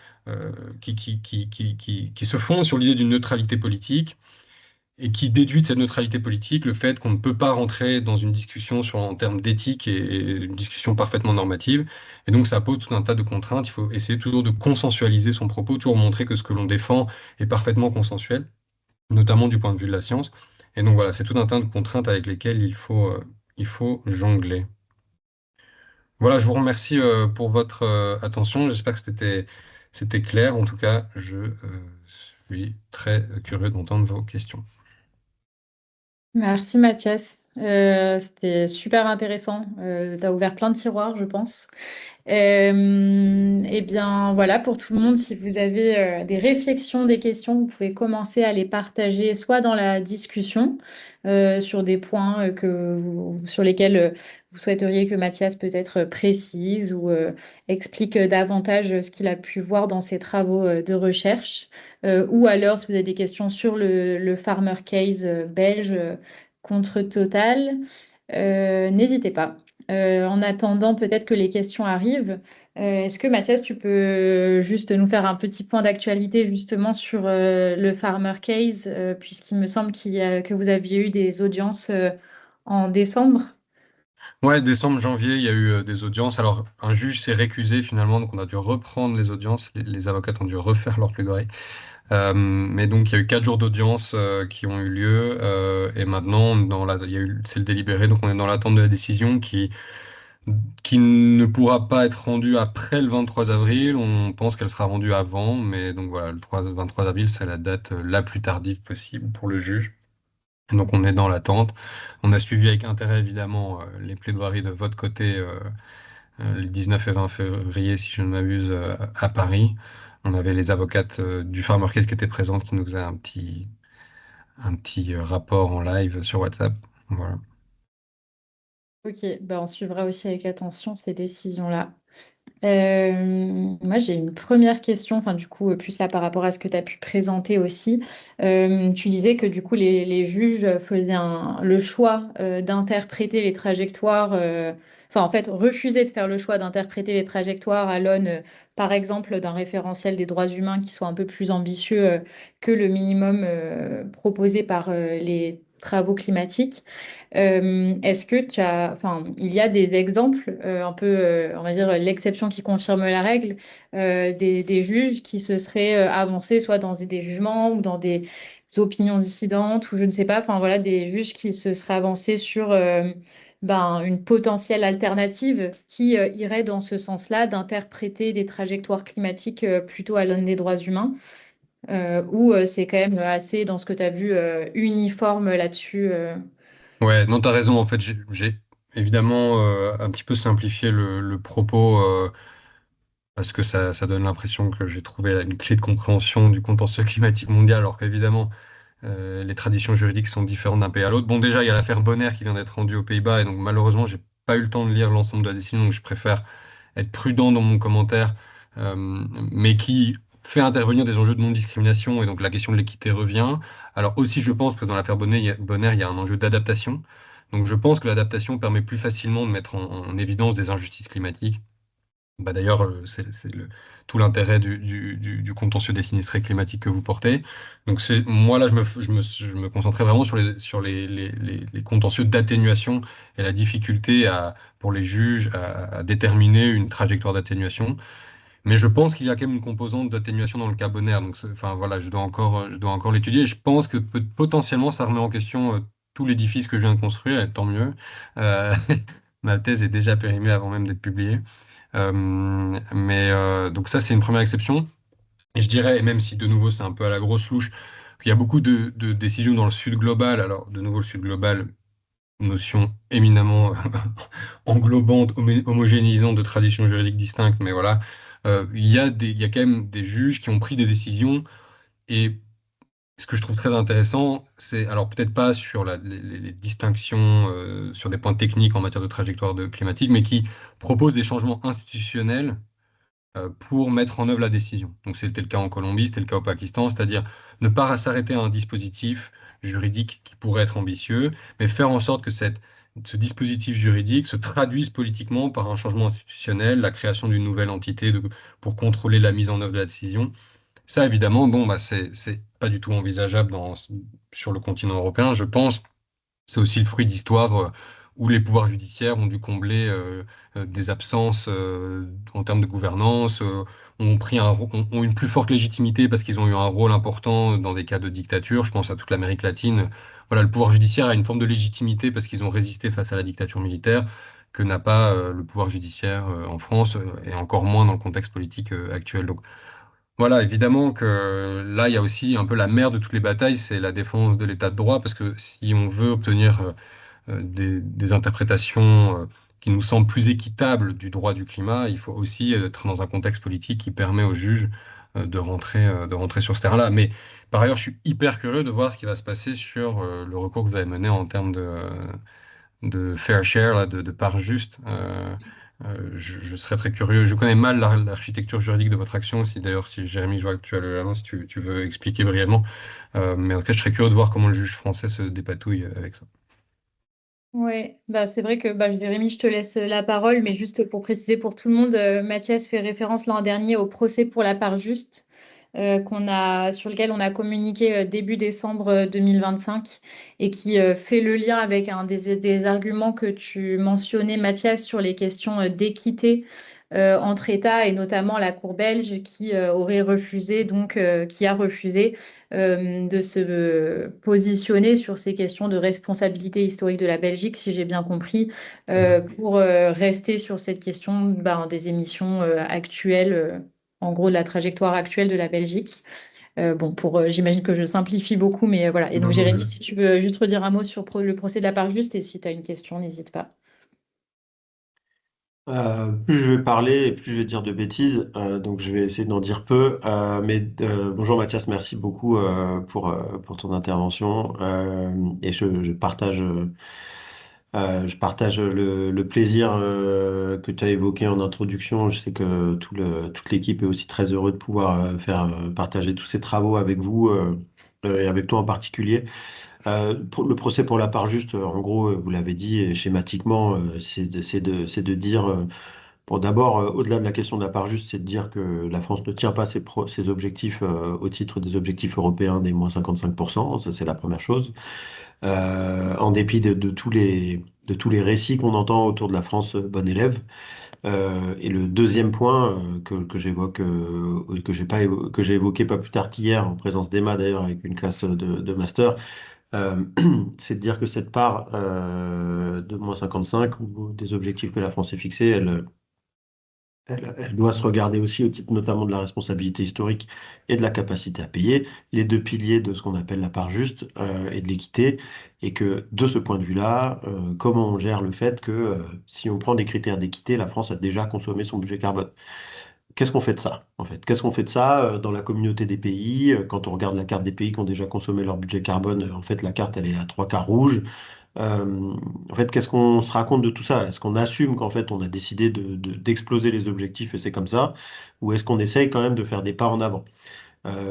qui se fonde sur l'idée d'une neutralité politique et qui déduit de cette neutralité politique le fait qu'on ne peut pas rentrer dans une discussion en termes d'éthique et une discussion parfaitement normative. Et donc ça pose tout un tas de contraintes. Il faut essayer toujours de consensualiser son propos, toujours montrer que ce que l'on défend est parfaitement consensuel, notamment du point de vue de la science. Et donc voilà, c'est tout un tas de contraintes avec lesquelles il faut jongler. Voilà, je vous remercie pour votre attention. J'espère que c'était clair. En tout cas, je suis très curieux d'entendre vos questions. Merci Mathias. C'était super intéressant. Tu as ouvert plein de tiroirs, je pense. Eh bien, voilà, pour tout le monde, si vous avez des réflexions, des questions, vous pouvez commencer à les partager soit dans la discussion sur des points sur lesquels vous souhaiteriez que Mathias peut-être précise ou explique davantage ce qu'il a pu voir dans ses travaux de recherche, ou alors si vous avez des questions sur le Farmer Case belge contre Total. N'hésitez pas. En attendant, peut-être que les questions arrivent. Est-ce que Mathias, tu peux juste nous faire un petit point d'actualité justement sur le Farmer Case, puisqu'il me semble que vous aviez eu des audiences en décembre? Ouais, décembre, janvier, il y a eu des audiences. Alors, un juge s'est récusé finalement, donc on a dû reprendre les audiences. Les avocates ont dû refaire leur plaidoirie. Mais donc, il y a eu 4 jours d'audience qui ont eu lieu. Et maintenant, c'est le délibéré, donc on est dans l'attente de la décision qui ne pourra pas être rendue après le 23 avril. On pense qu'elle sera rendue avant. Mais donc voilà, 23 avril, c'est la date la plus tardive possible pour le juge. Donc on est dans l'attente. On a suivi avec intérêt évidemment les plaidoiries de votre côté les 19 et 20 février, si je ne m'abuse, à Paris. On avait les avocates du Farmer Case qui étaient présentes, qui nous faisaient un petit rapport en live sur WhatsApp. Voilà. Ok, ben on suivra aussi avec attention ces décisions-là. Moi, j'ai une première question, enfin, du coup, plus là par rapport à ce que tu as pu présenter aussi. Tu disais que du coup, les juges faisaient le choix d'interpréter les trajectoires, enfin, en fait, refusaient de faire le choix d'interpréter les trajectoires à l'aune, par exemple, d'un référentiel des droits humains qui soit un peu plus ambitieux que le minimum proposé par les travaux climatiques. Est-ce que enfin, il y a des exemples, un peu, on va dire, l'exception qui confirme la règle, des juges qui se seraient avancés soit dans des jugements ou dans des opinions dissidentes ou je ne sais pas, enfin voilà, des juges qui se seraient avancés sur une potentielle alternative qui irait dans ce sens-là, d'interpréter des trajectoires climatiques plutôt à l'aune des droits humains, ou c'est quand même assez, dans ce que tu as vu, uniforme là-dessus. Ouais, non, t'as raison. En fait, j'ai évidemment un petit peu simplifié le propos parce que ça donne l'impression que j'ai trouvé une clé de compréhension du contentieux climatique mondial, alors qu'évidemment, les traditions juridiques sont différentes d'un pays à l'autre. Bon, déjà, il y a l'affaire Bonner qui vient d'être rendue aux Pays-Bas, et donc malheureusement, j'ai pas eu le temps de lire l'ensemble de la décision, donc je préfère être prudent dans mon commentaire, euh, mais qui fait intervenir des enjeux de non-discrimination, et donc la question de l'équité revient. Alors aussi, je pense que dans l'affaire Bonner, il y a un enjeu d'adaptation. Donc je pense que l'adaptation permet plus facilement de mettre en évidence des injustices climatiques. Bah d'ailleurs, tout l'intérêt du contentieux des sinistrés climatiques que vous portez. Donc moi là, je me concentrais vraiment sur les contentieux d'atténuation et la difficulté pour les juges à déterminer une trajectoire d'atténuation. Mais je pense qu'il y a quand même une composante d'atténuation dans le cas Bonner. Donc enfin voilà, je dois encore l'étudier. Et je pense que potentiellement ça remet en question tout l'édifice que je viens de construire, et tant mieux. Euh, Ma thèse est déjà périmée avant même d'être publiée. Donc ça, c'est une première exception. Et je dirais, et même si de nouveau c'est un peu à la grosse louche, qu'il y a beaucoup de décisions dans le Sud global. Alors, de nouveau, le Sud global, notion éminemment englobante, homogénéisante de traditions juridiques distinctes, mais voilà. Il y a quand même des juges qui ont pris des décisions. Et ce que je trouve très intéressant, c'est, alors peut-être pas sur les distinctions, sur des points techniques en matière de trajectoire climatique, mais qui proposent des changements institutionnels pour mettre en œuvre la décision. Donc c'était le cas en Colombie, c'était le cas au Pakistan, c'est-à-dire ne pas s'arrêter à un dispositif juridique qui pourrait être ambitieux, mais faire en sorte que ce dispositif juridique se traduise politiquement par un changement institutionnel, la création d'une nouvelle entité pour contrôler la mise en œuvre de la décision. Ça, évidemment, bon, bah, c'est pas du tout envisageable sur le continent européen, je pense. C'est aussi le fruit d'histoires où les pouvoirs judiciaires ont dû combler des absences en termes de gouvernance, ont une plus forte légitimité parce qu'ils ont eu un rôle important dans des cas de dictature. Je pense à toute l'Amérique latine. Voilà, le pouvoir judiciaire a une forme de légitimité parce qu'ils ont résisté face à la dictature militaire que n'a pas le pouvoir judiciaire en France et encore moins dans le contexte politique actuel. Donc voilà, évidemment que là, il y a aussi un peu la mère de toutes les batailles, c'est la défense de l'état de droit, parce que si on veut obtenir des interprétations qui nous semblent plus équitables du droit du climat, il faut aussi être dans un contexte politique qui permet aux juges de rentrer sur ce terrain-là. Mais par ailleurs, je suis hyper curieux de voir ce qui va se passer sur le recours que vous avez mené en termes de fair share, là, de part juste. Je serais très curieux. Je connais mal l'architecture juridique de votre action. Si d'ailleurs, si Jérémy, je vois que tu as le main, si tu veux expliquer brièvement. Mais en tout cas, je serais curieux de voir comment le juge français se dépatouille avec ça. Ouais, bah c'est vrai que Jérémy, je te laisse la parole, mais juste pour préciser pour tout le monde, Mathias fait référence l'an dernier au procès pour la part juste sur lequel on a communiqué début décembre 2025 et qui fait le lien avec un des arguments que tu mentionnais, Mathias, sur les questions d'équité entre États et notamment la Cour belge qui aurait refusé, qui a refusé de se positionner sur ces questions de responsabilité historique de la Belgique, si j'ai bien compris, pour rester sur cette question des émissions actuelles, en gros de la trajectoire actuelle de la Belgique. J'imagine que je simplifie beaucoup, mais voilà. Et donc, Non, non, Jérémy, si tu veux juste redire un mot sur le procès de la part juste, et si tu as une question, n'hésite pas. Plus je vais parler et plus je vais dire de bêtises, donc je vais essayer d'en dire peu. Bonjour Mathias, merci beaucoup pour ton intervention. Et je partage le plaisir que tu as évoqué en introduction. Je sais que toute l'équipe est aussi très heureux de pouvoir faire partager tous ces travaux avec vous et avec toi en particulier. Pour le procès pour la part juste, en gros, vous l'avez dit schématiquement, c'est de dire, bon, d'abord, au-delà de la question de la part juste, c'est de dire que la France ne tient pas ses objectifs au titre des objectifs européens des moins 55%. Ça, c'est la première chose. En dépit de tous les récits qu'on entend autour de la France bonne élève. Et le deuxième point que j'évoque, que j'ai pas que j'ai évoqué pas plus tard qu'hier, en présence d'Emma d'ailleurs, avec une classe de master, euh, c'est de dire que cette part de moins 55 ou des objectifs que la France s'est fixés, elle doit se regarder aussi au titre notamment de la responsabilité historique et de la capacité à payer, les deux piliers de ce qu'on appelle la part juste et de l'équité, et que de ce point de vue-là, comment on gère le fait que si on prend des critères d'équité, la France a déjà consommé son budget carbone. Qu'est-ce qu'on fait de ça, en fait? Qu'est-ce qu'on fait de ça dans la communauté des pays? Quand on regarde la carte des pays qui ont déjà consommé leur budget carbone, en fait, la carte, elle est à trois quarts rouge. En fait, qu'est-ce qu'on se raconte de tout ça? Est-ce qu'on assume qu'en fait, on a décidé d'exploser les objectifs et c'est comme ça? Ou est-ce qu'on essaye quand même de faire des pas en avant?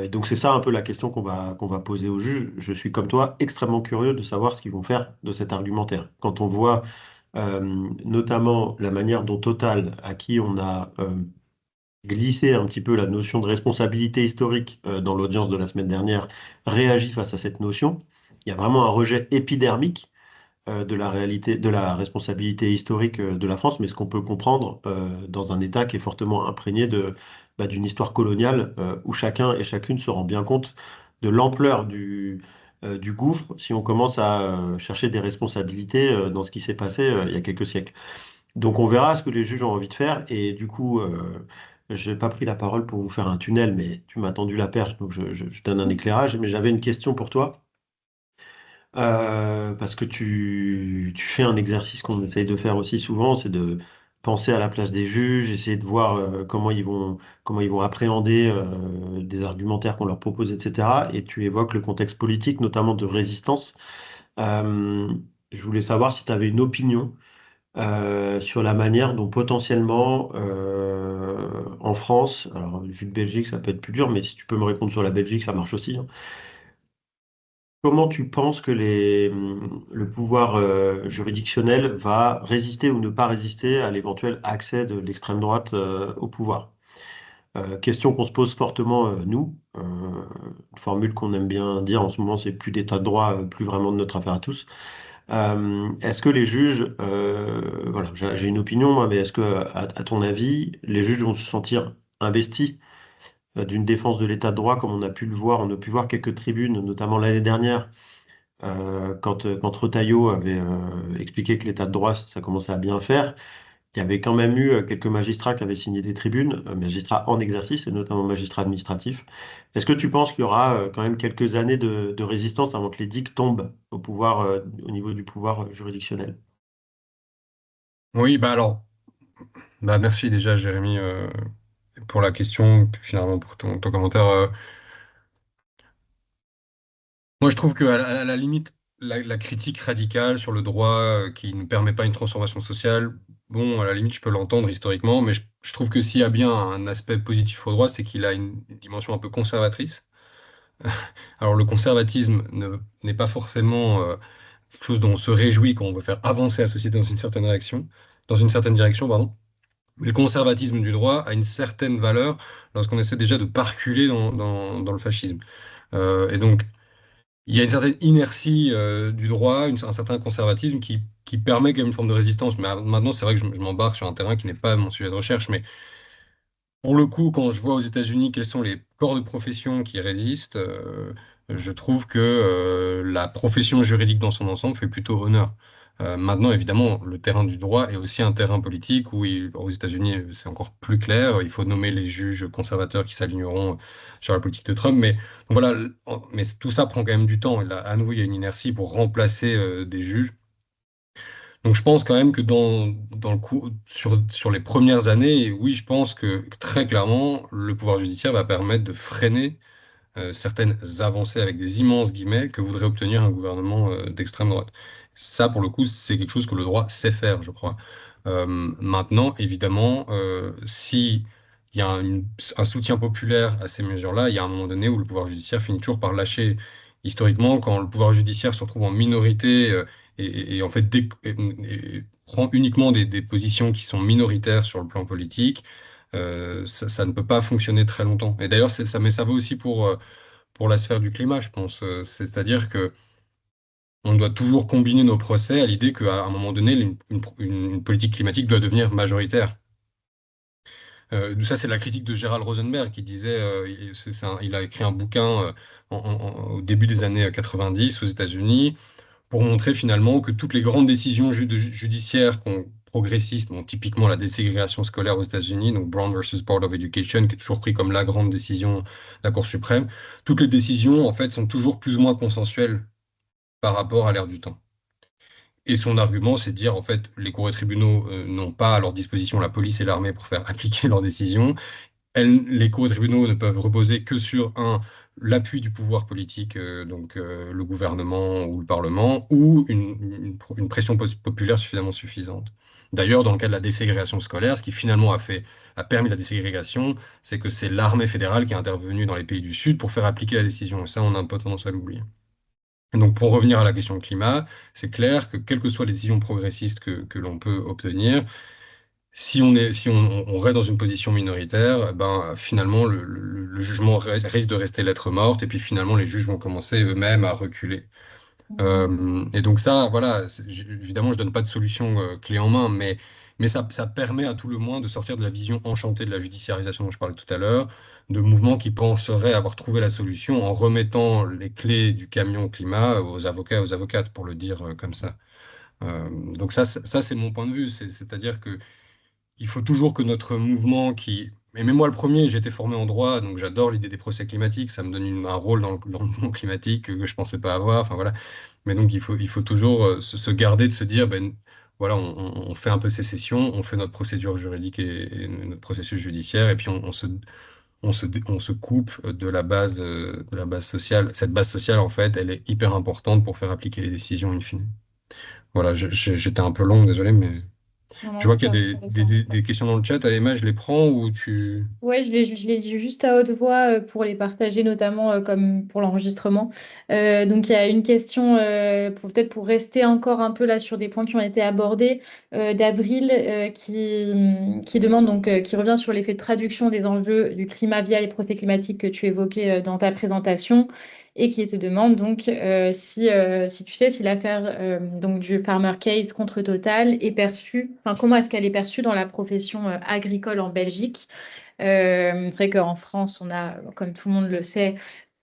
Et donc, c'est ça un peu la question qu'on va poser aux juges. Je suis comme toi extrêmement curieux de savoir ce qu'ils vont faire de cet argumentaire. Quand on voit notamment la manière dont Total, à qui on a glissé un petit peu la notion de responsabilité historique dans l'audience de la semaine dernière, réagit face à cette notion. Il y a vraiment un rejet épidermique de la réalité, de la responsabilité historique de la France, mais ce qu'on peut comprendre dans un État qui est fortement imprégné d'une histoire coloniale où chacun et chacune se rend bien compte de l'ampleur du gouffre si on commence à chercher des responsabilités dans ce qui s'est passé il y a quelques siècles. Donc on verra ce que les juges ont envie de faire et du coup, je n'ai pas pris la parole pour vous faire un tunnel, mais tu m'as tendu la perche, donc je donne un éclairage. Mais j'avais une question pour toi. Parce que tu fais un exercice qu'on essaye de faire aussi souvent, c'est de penser à la place des juges, essayer de voir comment ils vont appréhender des argumentaires qu'on leur propose, etc. Et tu évoques le contexte politique, notamment de résistance. Euh, je voulais savoir si tu avais une opinion sur la manière dont potentiellement en France, alors vu de Belgique, ça peut être plus dur, mais si tu peux me répondre sur la Belgique, ça marche aussi, hein. Comment tu penses que le pouvoir juridictionnel va résister ou ne pas résister à l'éventuel accès de l'extrême droite au pouvoir? Question qu'on se pose fortement, nous. Une formule qu'on aime bien dire en ce moment, c'est plus d'état de droit, plus vraiment de notre affaire à tous. Est-ce que les juges, voilà, j'ai une opinion, moi, mais est-ce que, à ton avis, les juges vont se sentir investis d'une défense de l'état de droit, comme on a pu le voir, on a pu voir quelques tribunes, notamment l'année dernière, quand Retailleau avait expliqué que l'état de droit, ça commençait à bien faire. Il y avait quand même eu quelques magistrats qui avaient signé des tribunes, magistrats en exercice et notamment magistrats administratifs. Est-ce que tu penses qu'il y aura quand même quelques années de résistance avant que les digues tombent au pouvoir, au niveau du pouvoir juridictionnel? Oui, bah alors, bah merci déjà Jérémy pour la question, puis finalement pour ton commentaire. Moi, je trouve à la limite, la critique radicale sur le droit qui ne permet pas une transformation sociale, bon, à la limite, je peux l'entendre historiquement, mais je trouve que s'il y a bien un aspect positif au droit, c'est qu'il a une dimension un peu conservatrice. Alors, le conservatisme n'est pas forcément quelque chose dont on se réjouit quand on veut faire avancer la société dans une certaine direction, pardon. Mais le conservatisme du droit a une certaine valeur lorsqu'on essaie déjà de pas reculer dans le fascisme. Et donc, il y a une certaine inertie du droit, un certain conservatisme qui permet quand même une forme de résistance. Mais maintenant, c'est vrai que je m'embarque sur un terrain qui n'est pas mon sujet de recherche. Mais pour le coup, quand je vois aux États-Unis quels sont les corps de profession qui résistent, je trouve que la profession juridique dans son ensemble fait plutôt honneur. Maintenant, évidemment, le terrain du droit est aussi un terrain politique où, aux États-Unis, c'est encore plus clair. Il faut nommer les juges conservateurs qui s'aligneront sur la politique de Trump. Mais voilà, mais tout ça prend quand même du temps. Et là, à nouveau, il y a une inertie pour remplacer des juges. Donc je pense quand même que dans le coup, sur les premières années, oui, je pense que très clairement, le pouvoir judiciaire va permettre de freiner certaines avancées avec des immenses guillemets que voudrait obtenir un gouvernement d'extrême droite. Ça, pour le coup, c'est quelque chose que le droit sait faire, je crois. Maintenant, évidemment, si il y a un soutien populaire à ces mesures-là, il y a un moment donné où le pouvoir judiciaire finit toujours par lâcher. Historiquement, quand le pouvoir judiciaire se retrouve en minorité et en fait et prend uniquement des positions qui sont minoritaires sur le plan politique, ça ne peut pas fonctionner très longtemps. Et d'ailleurs, mais ça vaut aussi pour la sphère du climat, je pense. C'est-à-dire que on doit toujours combiner nos procès à l'idée qu'à un moment donné, une politique climatique doit devenir majoritaire. Ça, c'est la critique de Gerald Rosenberg qui disait, il a écrit un bouquin au début des années 90 aux États-Unis pour montrer finalement que toutes les grandes décisions judiciaires progressistes, bon, typiquement la déségrégation scolaire aux États-Unis, donc Brown versus Board of Education, qui est toujours pris comme la grande décision de la Cour suprême, toutes les décisions en fait sont toujours plus ou moins consensuelles par rapport à l'ère du temps. Et son argument, c'est de dire, en fait, les cours et tribunaux n'ont pas à leur disposition la police et l'armée pour faire appliquer leurs décisions. Les cours et tribunaux ne peuvent reposer que sur l'appui du pouvoir politique, donc le gouvernement ou le Parlement, ou une pression populaire suffisamment suffisante. D'ailleurs, dans le cas de la déségrégation scolaire, ce qui finalement a permis la déségrégation, c'est que c'est l'armée fédérale qui est intervenue dans les pays du Sud pour faire appliquer la décision. Et ça, on a un peu tendance à l'oublier. Donc, pour revenir à la question du climat, c'est clair que quelles que soient les décisions progressistes que l'on peut obtenir, si on reste dans une position minoritaire, ben, finalement, le jugement risque de rester lettre morte, et puis finalement, les juges vont commencer eux-mêmes à reculer. Et donc ça, voilà, évidemment, je donne pas de solution clé en main, mais ça permet à tout le moins de sortir de la vision enchantée de la judiciarisation dont je parlais tout à l'heure, de mouvements qui penseraient avoir trouvé la solution en remettant les clés du camion climat aux avocats et aux avocates, pour le dire comme ça. Donc ça c'est mon point de vue, c'est-à-dire que il faut toujours que notre mouvement et même moi le premier, j'ai été formé en droit, donc j'adore l'idée des procès climatiques, ça me donne un rôle dans le mouvement climatique que je pensais pas avoir, enfin voilà. Mais donc il faut toujours se garder de se dire, ben voilà, on fait un peu sécession, on fait notre procédure juridique et notre processus judiciaire, et puis on se coupe de la base sociale. Cette base sociale, en fait, elle est hyper importante pour faire appliquer les décisions in fine. Voilà, j'étais un peu long, désolé, mais... Non, non, Je vois qu'il super y a intéressant. des questions dans le chat. Emma, je les prends ou tu... Ouais, je l'ai dit juste à haute voix pour les partager, notamment comme pour l'enregistrement. Donc, il y a une question, peut-être pour rester encore un peu là sur des points qui ont été abordés, d'Avril qui demande, donc, qui revient sur l'effet de traduction des enjeux du climat via les procès climatiques que tu évoquais dans ta présentation. et qui te demande donc si tu sais si l'affaire donc du farmer case contre Total est perçue, enfin comment est-ce qu'elle est perçue dans la profession agricole en Belgique. C'est vrai qu'en France, on a, comme tout le monde le sait,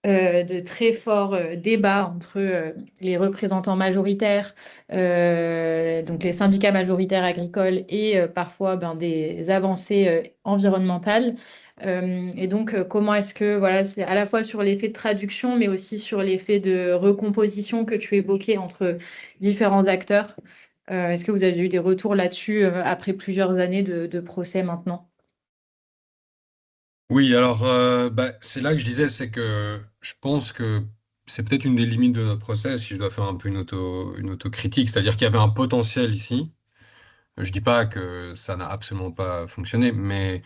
de très forts débats entre les représentants majoritaires, donc les syndicats majoritaires agricoles et parfois ben, des avancées environnementales. Et donc, comment est-ce que, voilà, c'est à la fois sur l'effet de traduction, mais aussi sur l'effet de recomposition que tu évoquais entre différents acteurs. Est-ce que vous avez eu des retours là-dessus après plusieurs années de procès maintenant? Oui, alors c'est là que je disais, c'est que je pense que c'est peut-être une des limites de notre process, si je dois faire un peu une autocritique, c'est-à-dire qu'il y avait un potentiel ici. Je dis pas que ça n'a absolument pas fonctionné, mais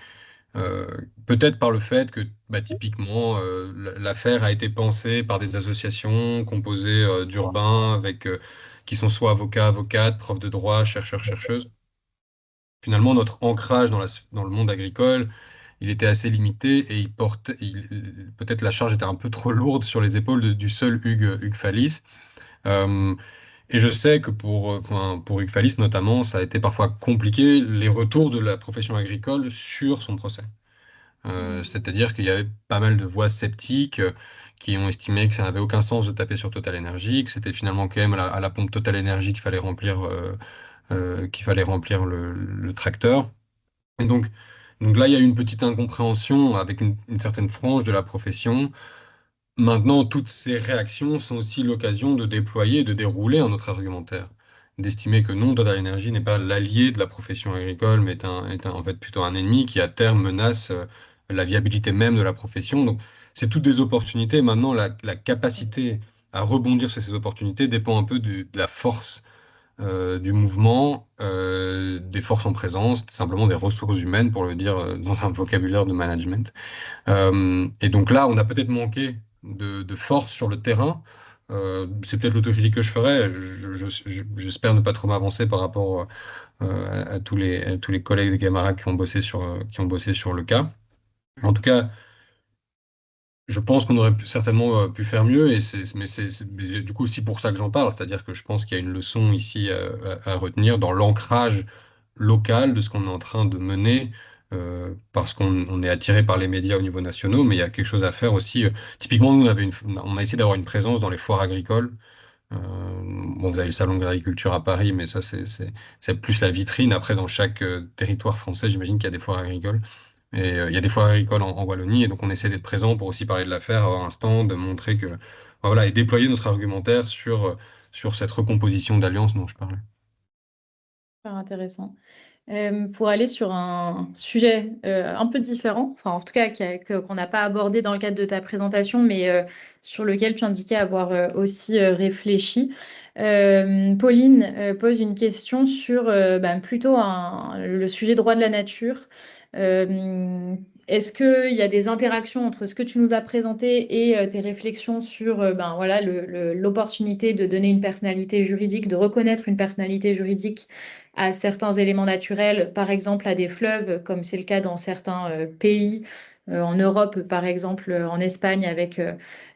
euh, peut-être par le fait que typiquement l'affaire a été pensée par des associations composées d'urbains avec qui sont soit avocats, avocates, profs de droit, chercheurs, chercheuses. Finalement, notre ancrage dans le monde agricole, il était assez limité et peut-être la charge était un peu trop lourde sur les épaules du seul Hugues Fallis. Euh, et je sais que pour Hugues Fallis notamment, ça a été parfois compliqué les retours de la profession agricole sur son procès. C'est-à-dire qu'il y avait pas mal de voix sceptiques qui ont estimé que ça n'avait aucun sens de taper sur Total Energy, que c'était finalement quand même à la pompe Total Energy qu'il fallait remplir le tracteur. Et donc là, il y a eu une petite incompréhension avec une certaine frange de la profession. Maintenant, toutes ces réactions sont aussi l'occasion de déployer et de dérouler un autre argumentaire, d'estimer que non, Total Energy n'est pas l'allié de la profession agricole, mais en fait plutôt un ennemi qui à terme menace la viabilité même de la profession. Donc, c'est toutes des opportunités. Maintenant, la capacité à rebondir sur ces opportunités dépend un peu de la force du mouvement, des forces en présence, simplement des ressources humaines, pour le dire dans un vocabulaire de management. Et donc là, on a peut-être manqué de force sur le terrain. C'est peut-être l'autocritique que je ferais. J'espère ne pas trop m'avancer par rapport à tous les collègues des camarades qui ont bossé sur le cas. En tout cas, je pense qu'on aurait certainement pu faire mieux, mais du coup aussi pour ça que j'en parle, c'est-à-dire que je pense qu'il y a une leçon ici à retenir dans l'ancrage local de ce qu'on est en train de mener, parce qu'on est attiré par les médias au niveau national, mais il y a quelque chose à faire aussi. Typiquement, nous, on a essayé d'avoir une présence dans les foires agricoles. Bon, vous avez le salon de l'agriculture à Paris, mais ça, c'est plus la vitrine. Après, dans chaque territoire français, j'imagine qu'il y a des foires agricoles. Et il y a des foires agricoles en Wallonie, et donc on essaie d'être présent pour aussi parler de l'affaire, avoir un stand, de montrer que, voilà, et déployer notre argumentaire sur cette recomposition d'alliance dont je parlais. Super intéressant. Pour aller sur un sujet un peu différent, enfin en tout cas qu'on n'a pas abordé dans le cadre de ta présentation, mais sur lequel tu indiquais avoir aussi réfléchi. Pauline pose une question sur plutôt le sujet droit de la nature. Est-ce qu'il y a des interactions entre ce que tu nous as présenté et tes réflexions sur voilà, l'opportunité de donner une personnalité juridique, de reconnaître une personnalité juridique à certains éléments naturels, par exemple à des fleuves, comme c'est le cas dans certains pays, en Europe, par exemple, en Espagne avec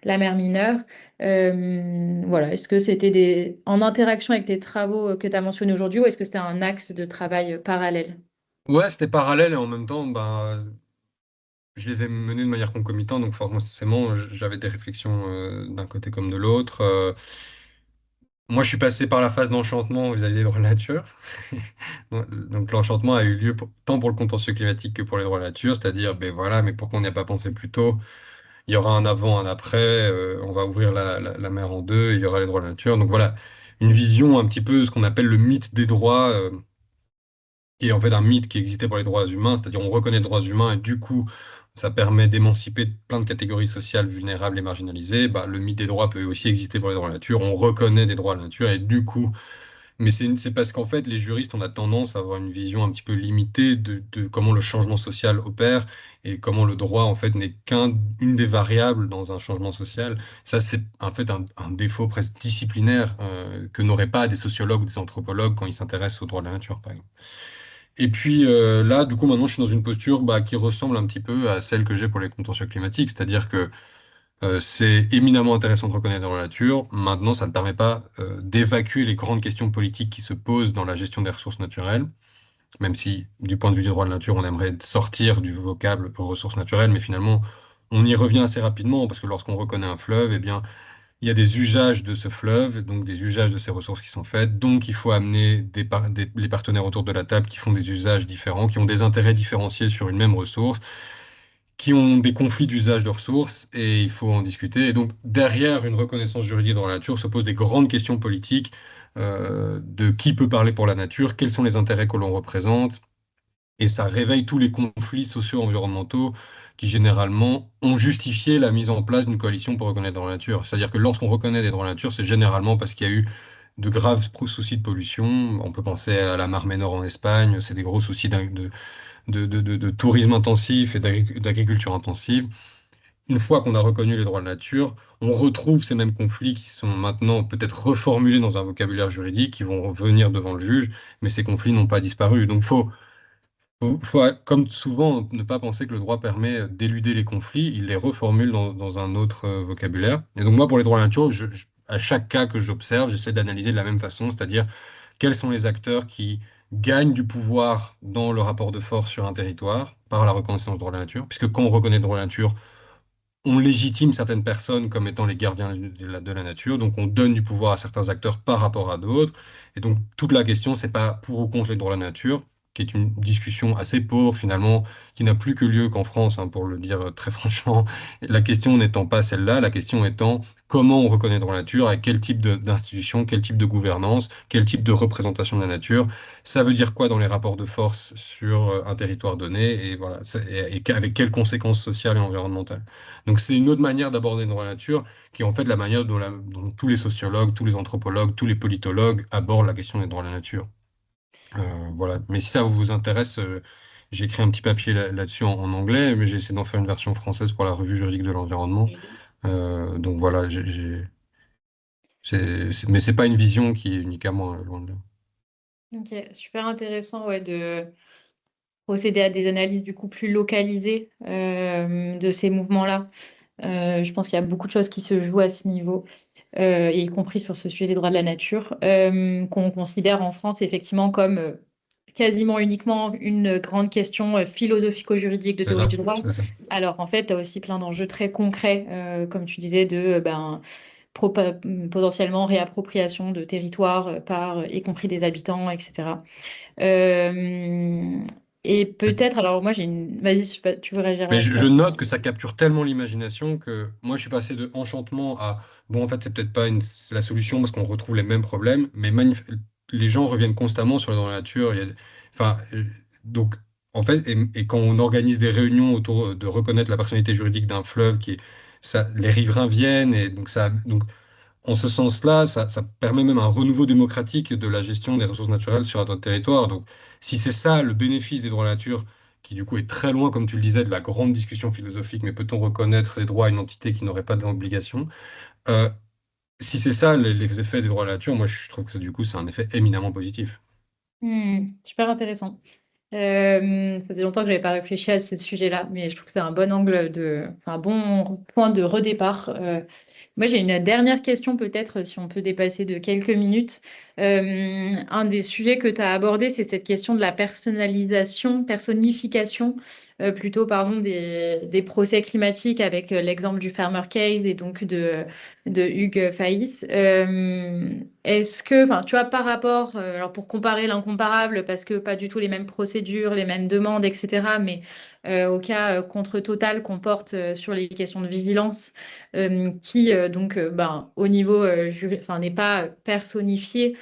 la mer Mineure. Voilà, est-ce que c'était en interaction avec tes travaux que tu as mentionnés aujourd'hui ou est-ce que c'était un axe de travail parallèle? Ouais, c'était parallèle et en même temps, je les ai menés de manière concomitante, donc forcément, j'avais des réflexions d'un côté comme de l'autre. Moi, je suis passé par la phase d'enchantement vis-à-vis des droits de la nature. Donc, l'enchantement a eu lieu tant pour le contentieux climatique que pour les droits de la nature, c'est-à-dire, ben voilà, mais pourquoi on n'y a pas pensé plus tôt? Il y aura un avant, un après, on va ouvrir la mer en deux, il y aura les droits de la nature. Donc voilà, une vision un petit peu, ce qu'on appelle le mythe des droits, qui est en fait un mythe qui existait pour les droits humains, c'est-à-dire on reconnaît les droits humains et du coup, ça permet d'émanciper plein de catégories sociales vulnérables et marginalisées. Bah, le mythe des droits peut aussi exister pour les droits de la nature, on reconnaît des droits de la nature et du coup, mais c'est parce qu'en fait, les juristes, on a tendance à avoir une vision un petit peu limitée de comment le changement social opère et comment le droit, en fait, n'est qu'une des variables dans un changement social. Ça, c'est en fait un défaut presque disciplinaire que n'auraient pas des sociologues ou des anthropologues quand ils s'intéressent aux droits de la nature, par exemple. Et puis là, du coup, maintenant, je suis dans une posture qui ressemble un petit peu à celle que j'ai pour les contentieux climatiques, c'est-à-dire que C'est éminemment intéressant de reconnaître dans la nature. Maintenant, ça ne permet pas d'évacuer les grandes questions politiques qui se posent dans la gestion des ressources naturelles, même si, du point de vue des droits de la nature, on aimerait sortir du vocable ressources naturelles, mais finalement, on y revient assez rapidement, parce que lorsqu'on reconnaît un fleuve, eh bien, il y a des usages de ce fleuve, donc des usages de ces ressources qui sont faits, donc il faut amener les partenaires autour de la table qui font des usages différents, qui ont des intérêts différenciés sur une même ressource, qui ont des conflits d'usage de ressources, et il faut en discuter. Et donc, derrière une reconnaissance juridique dans la nature se posent des grandes questions politiques de qui peut parler pour la nature, quels sont les intérêts que l'on représente, et ça réveille tous les conflits socio-environnementaux qui, généralement, ont justifié la mise en place d'une coalition pour reconnaître les droits de la nature. C'est-à-dire que lorsqu'on reconnaît des droits de la nature, c'est généralement parce qu'il y a eu de graves soucis de pollution. On peut penser à la Mar Menor en Espagne, c'est des gros soucis de tourisme intensif et d'agriculture intensive. Une fois qu'on a reconnu les droits de la nature, on retrouve ces mêmes conflits qui sont maintenant peut-être reformulés dans un vocabulaire juridique, qui vont revenir devant le juge, mais ces conflits n'ont pas disparu. Donc, faut, comme souvent, ne pas penser que le droit permet d'éluder les conflits, il les reformule dans un autre vocabulaire. Et donc, moi, pour les droits de la nature, à chaque cas que j'observe, j'essaie d'analyser de la même façon, c'est-à-dire quels sont les acteurs qui gagnent du pouvoir dans le rapport de force sur un territoire par la reconnaissance des droits de la nature, puisque quand on reconnaît les droits de la nature, on légitime certaines personnes comme étant les gardiens de la nature, donc on donne du pouvoir à certains acteurs par rapport à d'autres. Et donc toute la question, c'est pas pour ou contre les droits de la nature, qui est une discussion assez pauvre finalement, qui n'a plus que lieu qu'en France, hein, pour le dire très franchement. La question n'étant pas celle-là, la question étant comment on reconnaît les droits de la nature, avec quel type d'institution, quel type de gouvernance, quel type de représentation de la nature. Ça veut dire quoi dans les rapports de force sur un territoire donné, et voilà, et avec quelles conséquences sociales et environnementales. Donc c'est une autre manière d'aborder le droit de la nature, qui est en fait la manière dont tous les sociologues, tous les anthropologues, tous les politologues abordent la question des droits de la nature. Voilà. Mais si ça vous intéresse, j'ai écrit un petit papier là-dessus en anglais, mais j'ai essayé d'en faire une version française pour la Revue juridique de l'environnement. Donc voilà, mais c'est pas une vision qui est unique à moi, loin de là. Ok, super intéressant ouais, de procéder à des analyses du coup plus localisées de ces mouvements-là. Je pense qu'il y a beaucoup de choses qui se jouent à ce niveau, y compris sur ce sujet des droits de la nature, qu'on considère en France effectivement comme quasiment uniquement une grande question philosophico-juridique de C'est théorie ça, du droit. c'est ça. Alors en fait, tu as aussi plein d'enjeux très concrets, comme tu disais, de potentiellement réappropriation de territoire par, y compris des habitants, etc. Euh, et peut-être, alors moi j'ai une... Vas-y, je sais pas, tu veux réagir Mais à je ça? note que ça capture tellement l'imagination que moi je suis passé de enchantement à bon, en fait c'est peut-être pas c'est la solution parce qu'on retrouve les mêmes problèmes, mais les gens reviennent constamment sur les droits de la nature. Enfin, donc en fait, et quand on organise des réunions autour de reconnaître la personnalité juridique d'un fleuve, ça, les riverains viennent, et donc en ce sens-là, ça permet même un renouveau démocratique de la gestion des ressources naturelles sur un territoire. Donc, si c'est ça le bénéfice des droits de la nature, qui du coup est très loin, comme tu le disais, de la grande discussion philosophique, mais peut-on reconnaître les droits à une entité qui n'aurait pas d'obligation? Euh, Si c'est ça les effets des droits de la nature, moi je trouve que du coup c'est un effet éminemment positif. Super intéressant. Ça faisait longtemps que je n'avais pas réfléchi à ce sujet-là, mais je trouve que c'est un bon enfin, un bon point de redépart. Moi, j'ai une dernière question, peut-être, si on peut dépasser de quelques minutes. Un des sujets que tu as abordé, c'est cette question de la personnification, plutôt, pardon, des procès climatiques avec l'exemple du Farmer Case et donc de Hugues Faïs. Est-ce que, enfin, tu vois, par rapport, alors pour comparer l'incomparable, parce que pas du tout les mêmes procédures, les mêmes demandes, etc., mais au cas contre Total qu'on porte sur les questions de vigilance, qui donc au niveau enfin, n'est pas personnifié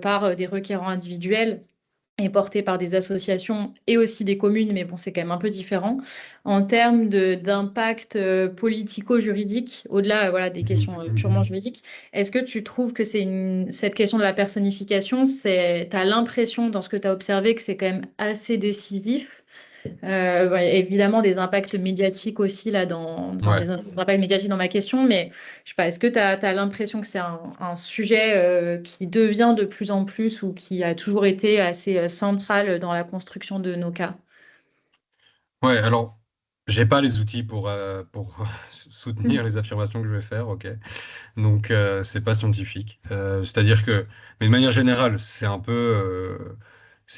par des requérants individuels et porté par des associations et aussi des communes, mais bon, c'est quand même un peu différent. En termes d'impact politico-juridique, au-delà voilà, des questions purement juridiques, est-ce que tu trouves que cette question de la personnification, tu as l'impression dans ce que tu as observé que c'est quand même assez décisif? Ouais, évidemment, des impacts médiatiques aussi, là, enfin, Ouais. des impacts médiatiques dans ma question, mais je sais pas, est-ce que tu as l'impression que c'est un sujet qui devient de plus en plus ou qui a toujours été assez central dans la construction de nos cas? Ouais, alors J'ai pas les outils pour soutenir les affirmations que je vais faire, ok. Donc, c'est pas scientifique. C'est-à-dire que, mais de manière générale, c'est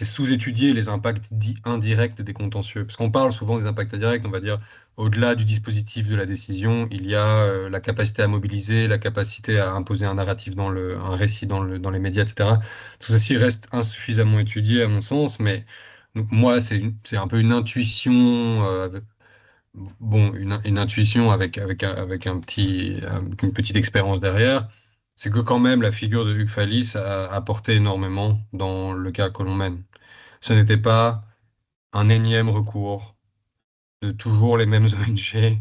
sous-étudier les impacts dits indirects des contentieux. Parce qu'on parle souvent des impacts indirects, on va dire, au-delà du dispositif de la décision, il y a la capacité à mobiliser, la capacité à imposer un narratif un récit dans les médias, etc. Tout ceci reste insuffisamment étudié, à mon sens, mais donc, moi, c'est un peu une intuition. Bon, une intuition avec une petite expérience derrière, c'est que quand même la figure de Hugues Fallis a apporté énormément dans le cas que l'on mène. Ce n'était pas un énième recours de toujours les mêmes ONG.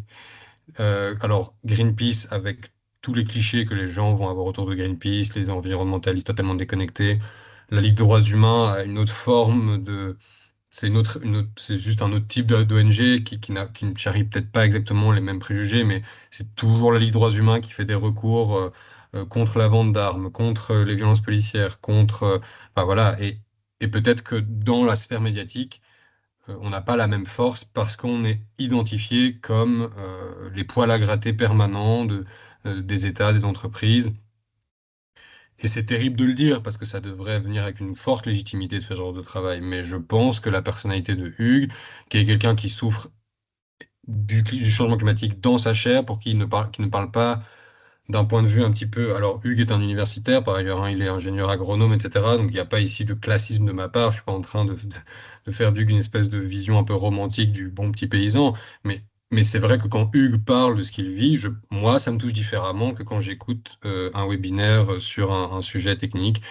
Alors, Greenpeace, avec tous les clichés que les gens vont avoir autour de Greenpeace, les environnementalistes totalement déconnectés, la Ligue des droits humains a une autre forme de c'est juste un autre type d'ONG qui ne charrie peut-être pas exactement les mêmes préjugés, mais c'est toujours la Ligue des droits humains qui fait des recours contre la vente d'armes, contre les violences policières, enfin voilà, et peut-être que dans la sphère médiatique, on n'a pas la même force parce qu'on est identifié comme les poils à gratter permanents des États, des entreprises. Et c'est terrible de le dire parce que ça devrait venir avec une forte légitimité de ce genre de travail. Mais je pense que la personnalité de Hugues, qui est quelqu'un qui souffre du changement climatique dans sa chair, pour qui ne parle pas d'un point de vue un petit peu. Alors, Hugues est un universitaire, par ailleurs, hein, il est ingénieur agronome, etc. Donc, il n'y a pas ici de classisme de ma part. Je suis pas en train de faire d'Hugues une espèce de vision un peu romantique du bon petit paysan. Mais c'est vrai que quand Hugues parle de ce qu'il vit, moi, ça me touche différemment que quand j'écoute un webinaire sur un sujet technique.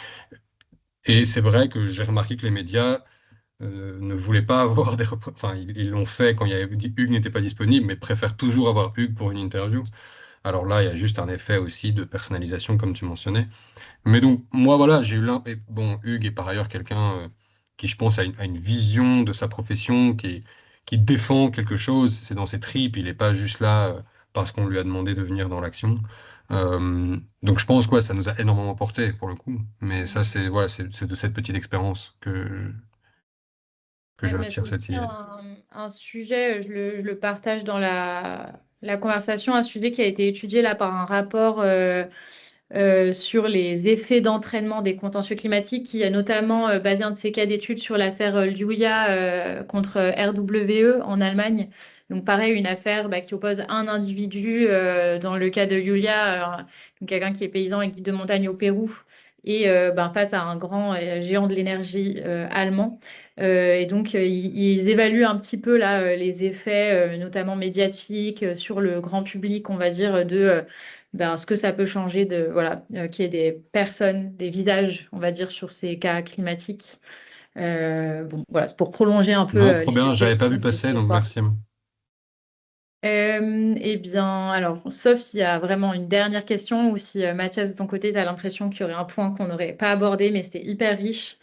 Et c'est vrai que j'ai remarqué que les médias ne voulaient pas avoir Enfin, ils l'ont fait quand Hugues n'était pas disponible, mais préfèrent toujours avoir Hugues pour une interview. Alors là, il y a juste un effet aussi de personnalisation, comme tu mentionnais. Mais donc, moi, voilà, j'ai eu et bon, Hugues est par ailleurs quelqu'un qui, je pense, a une vision de sa profession, qui défend quelque chose. C'est dans ses tripes. Il n'est pas juste là parce qu'on lui a demandé de venir dans l'action. Donc, je pense que ouais, ça nous a énormément porté pour le coup. Mais ça, c'est voilà, c'est de cette petite expérience que Ouais, je mais c'est retire cette aussi idée. un sujet, je le partage dans la conversation, un sujet qui a été étudié là par un rapport sur les effets d'entraînement des contentieux climatiques, qui a notamment basé un de ses cas d'études sur l'affaire Luya contre RWE en Allemagne. Donc pareil, une affaire qui oppose un individu, dans le cas de Luya, donc quelqu'un qui est paysan et guide de montagne au Pérou, et face à un grand géant de l'énergie allemand. Et donc, ils évaluent un petit peu là les effets, notamment médiatiques, sur le grand public, on va dire, ce que ça peut changer de voilà, qu'il y ait des personnes, des visages, on va dire, sur ces cas climatiques. Bon, voilà, c'est pour prolonger un peu Non, trop les bien. débats J'avais pas vu de passer, ce donc soir. merci, Emma. Eh bien, alors, sauf s'il y a vraiment une dernière question ou si Mathias, de ton côté, tu as l'impression qu'il y aurait un point qu'on n'aurait pas abordé, mais c'était hyper riche.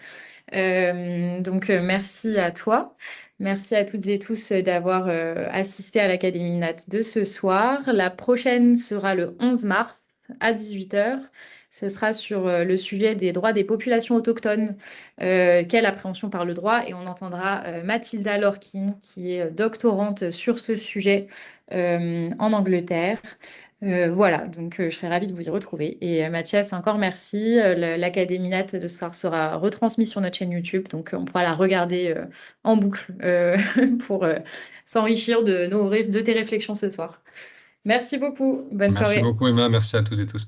Merci à toi. Merci à toutes et tous d'avoir assisté à l'Académie Nat de ce soir. La prochaine sera le 11 mars à 18 heures. Ce sera sur le sujet des droits des populations autochtones, quelle appréhension par le droit. Et on entendra Mathilda Lorkin, qui est doctorante sur ce sujet en Angleterre. Voilà, donc je serais ravie de vous y retrouver. Et Mathias, encore merci. L'Académie Nat de ce soir sera retransmise sur notre chaîne YouTube, donc on pourra la regarder en boucle pour s'enrichir de tes réflexions ce soir. Merci beaucoup. Bonne Merci soirée. beaucoup, Emma. Merci à toutes et tous.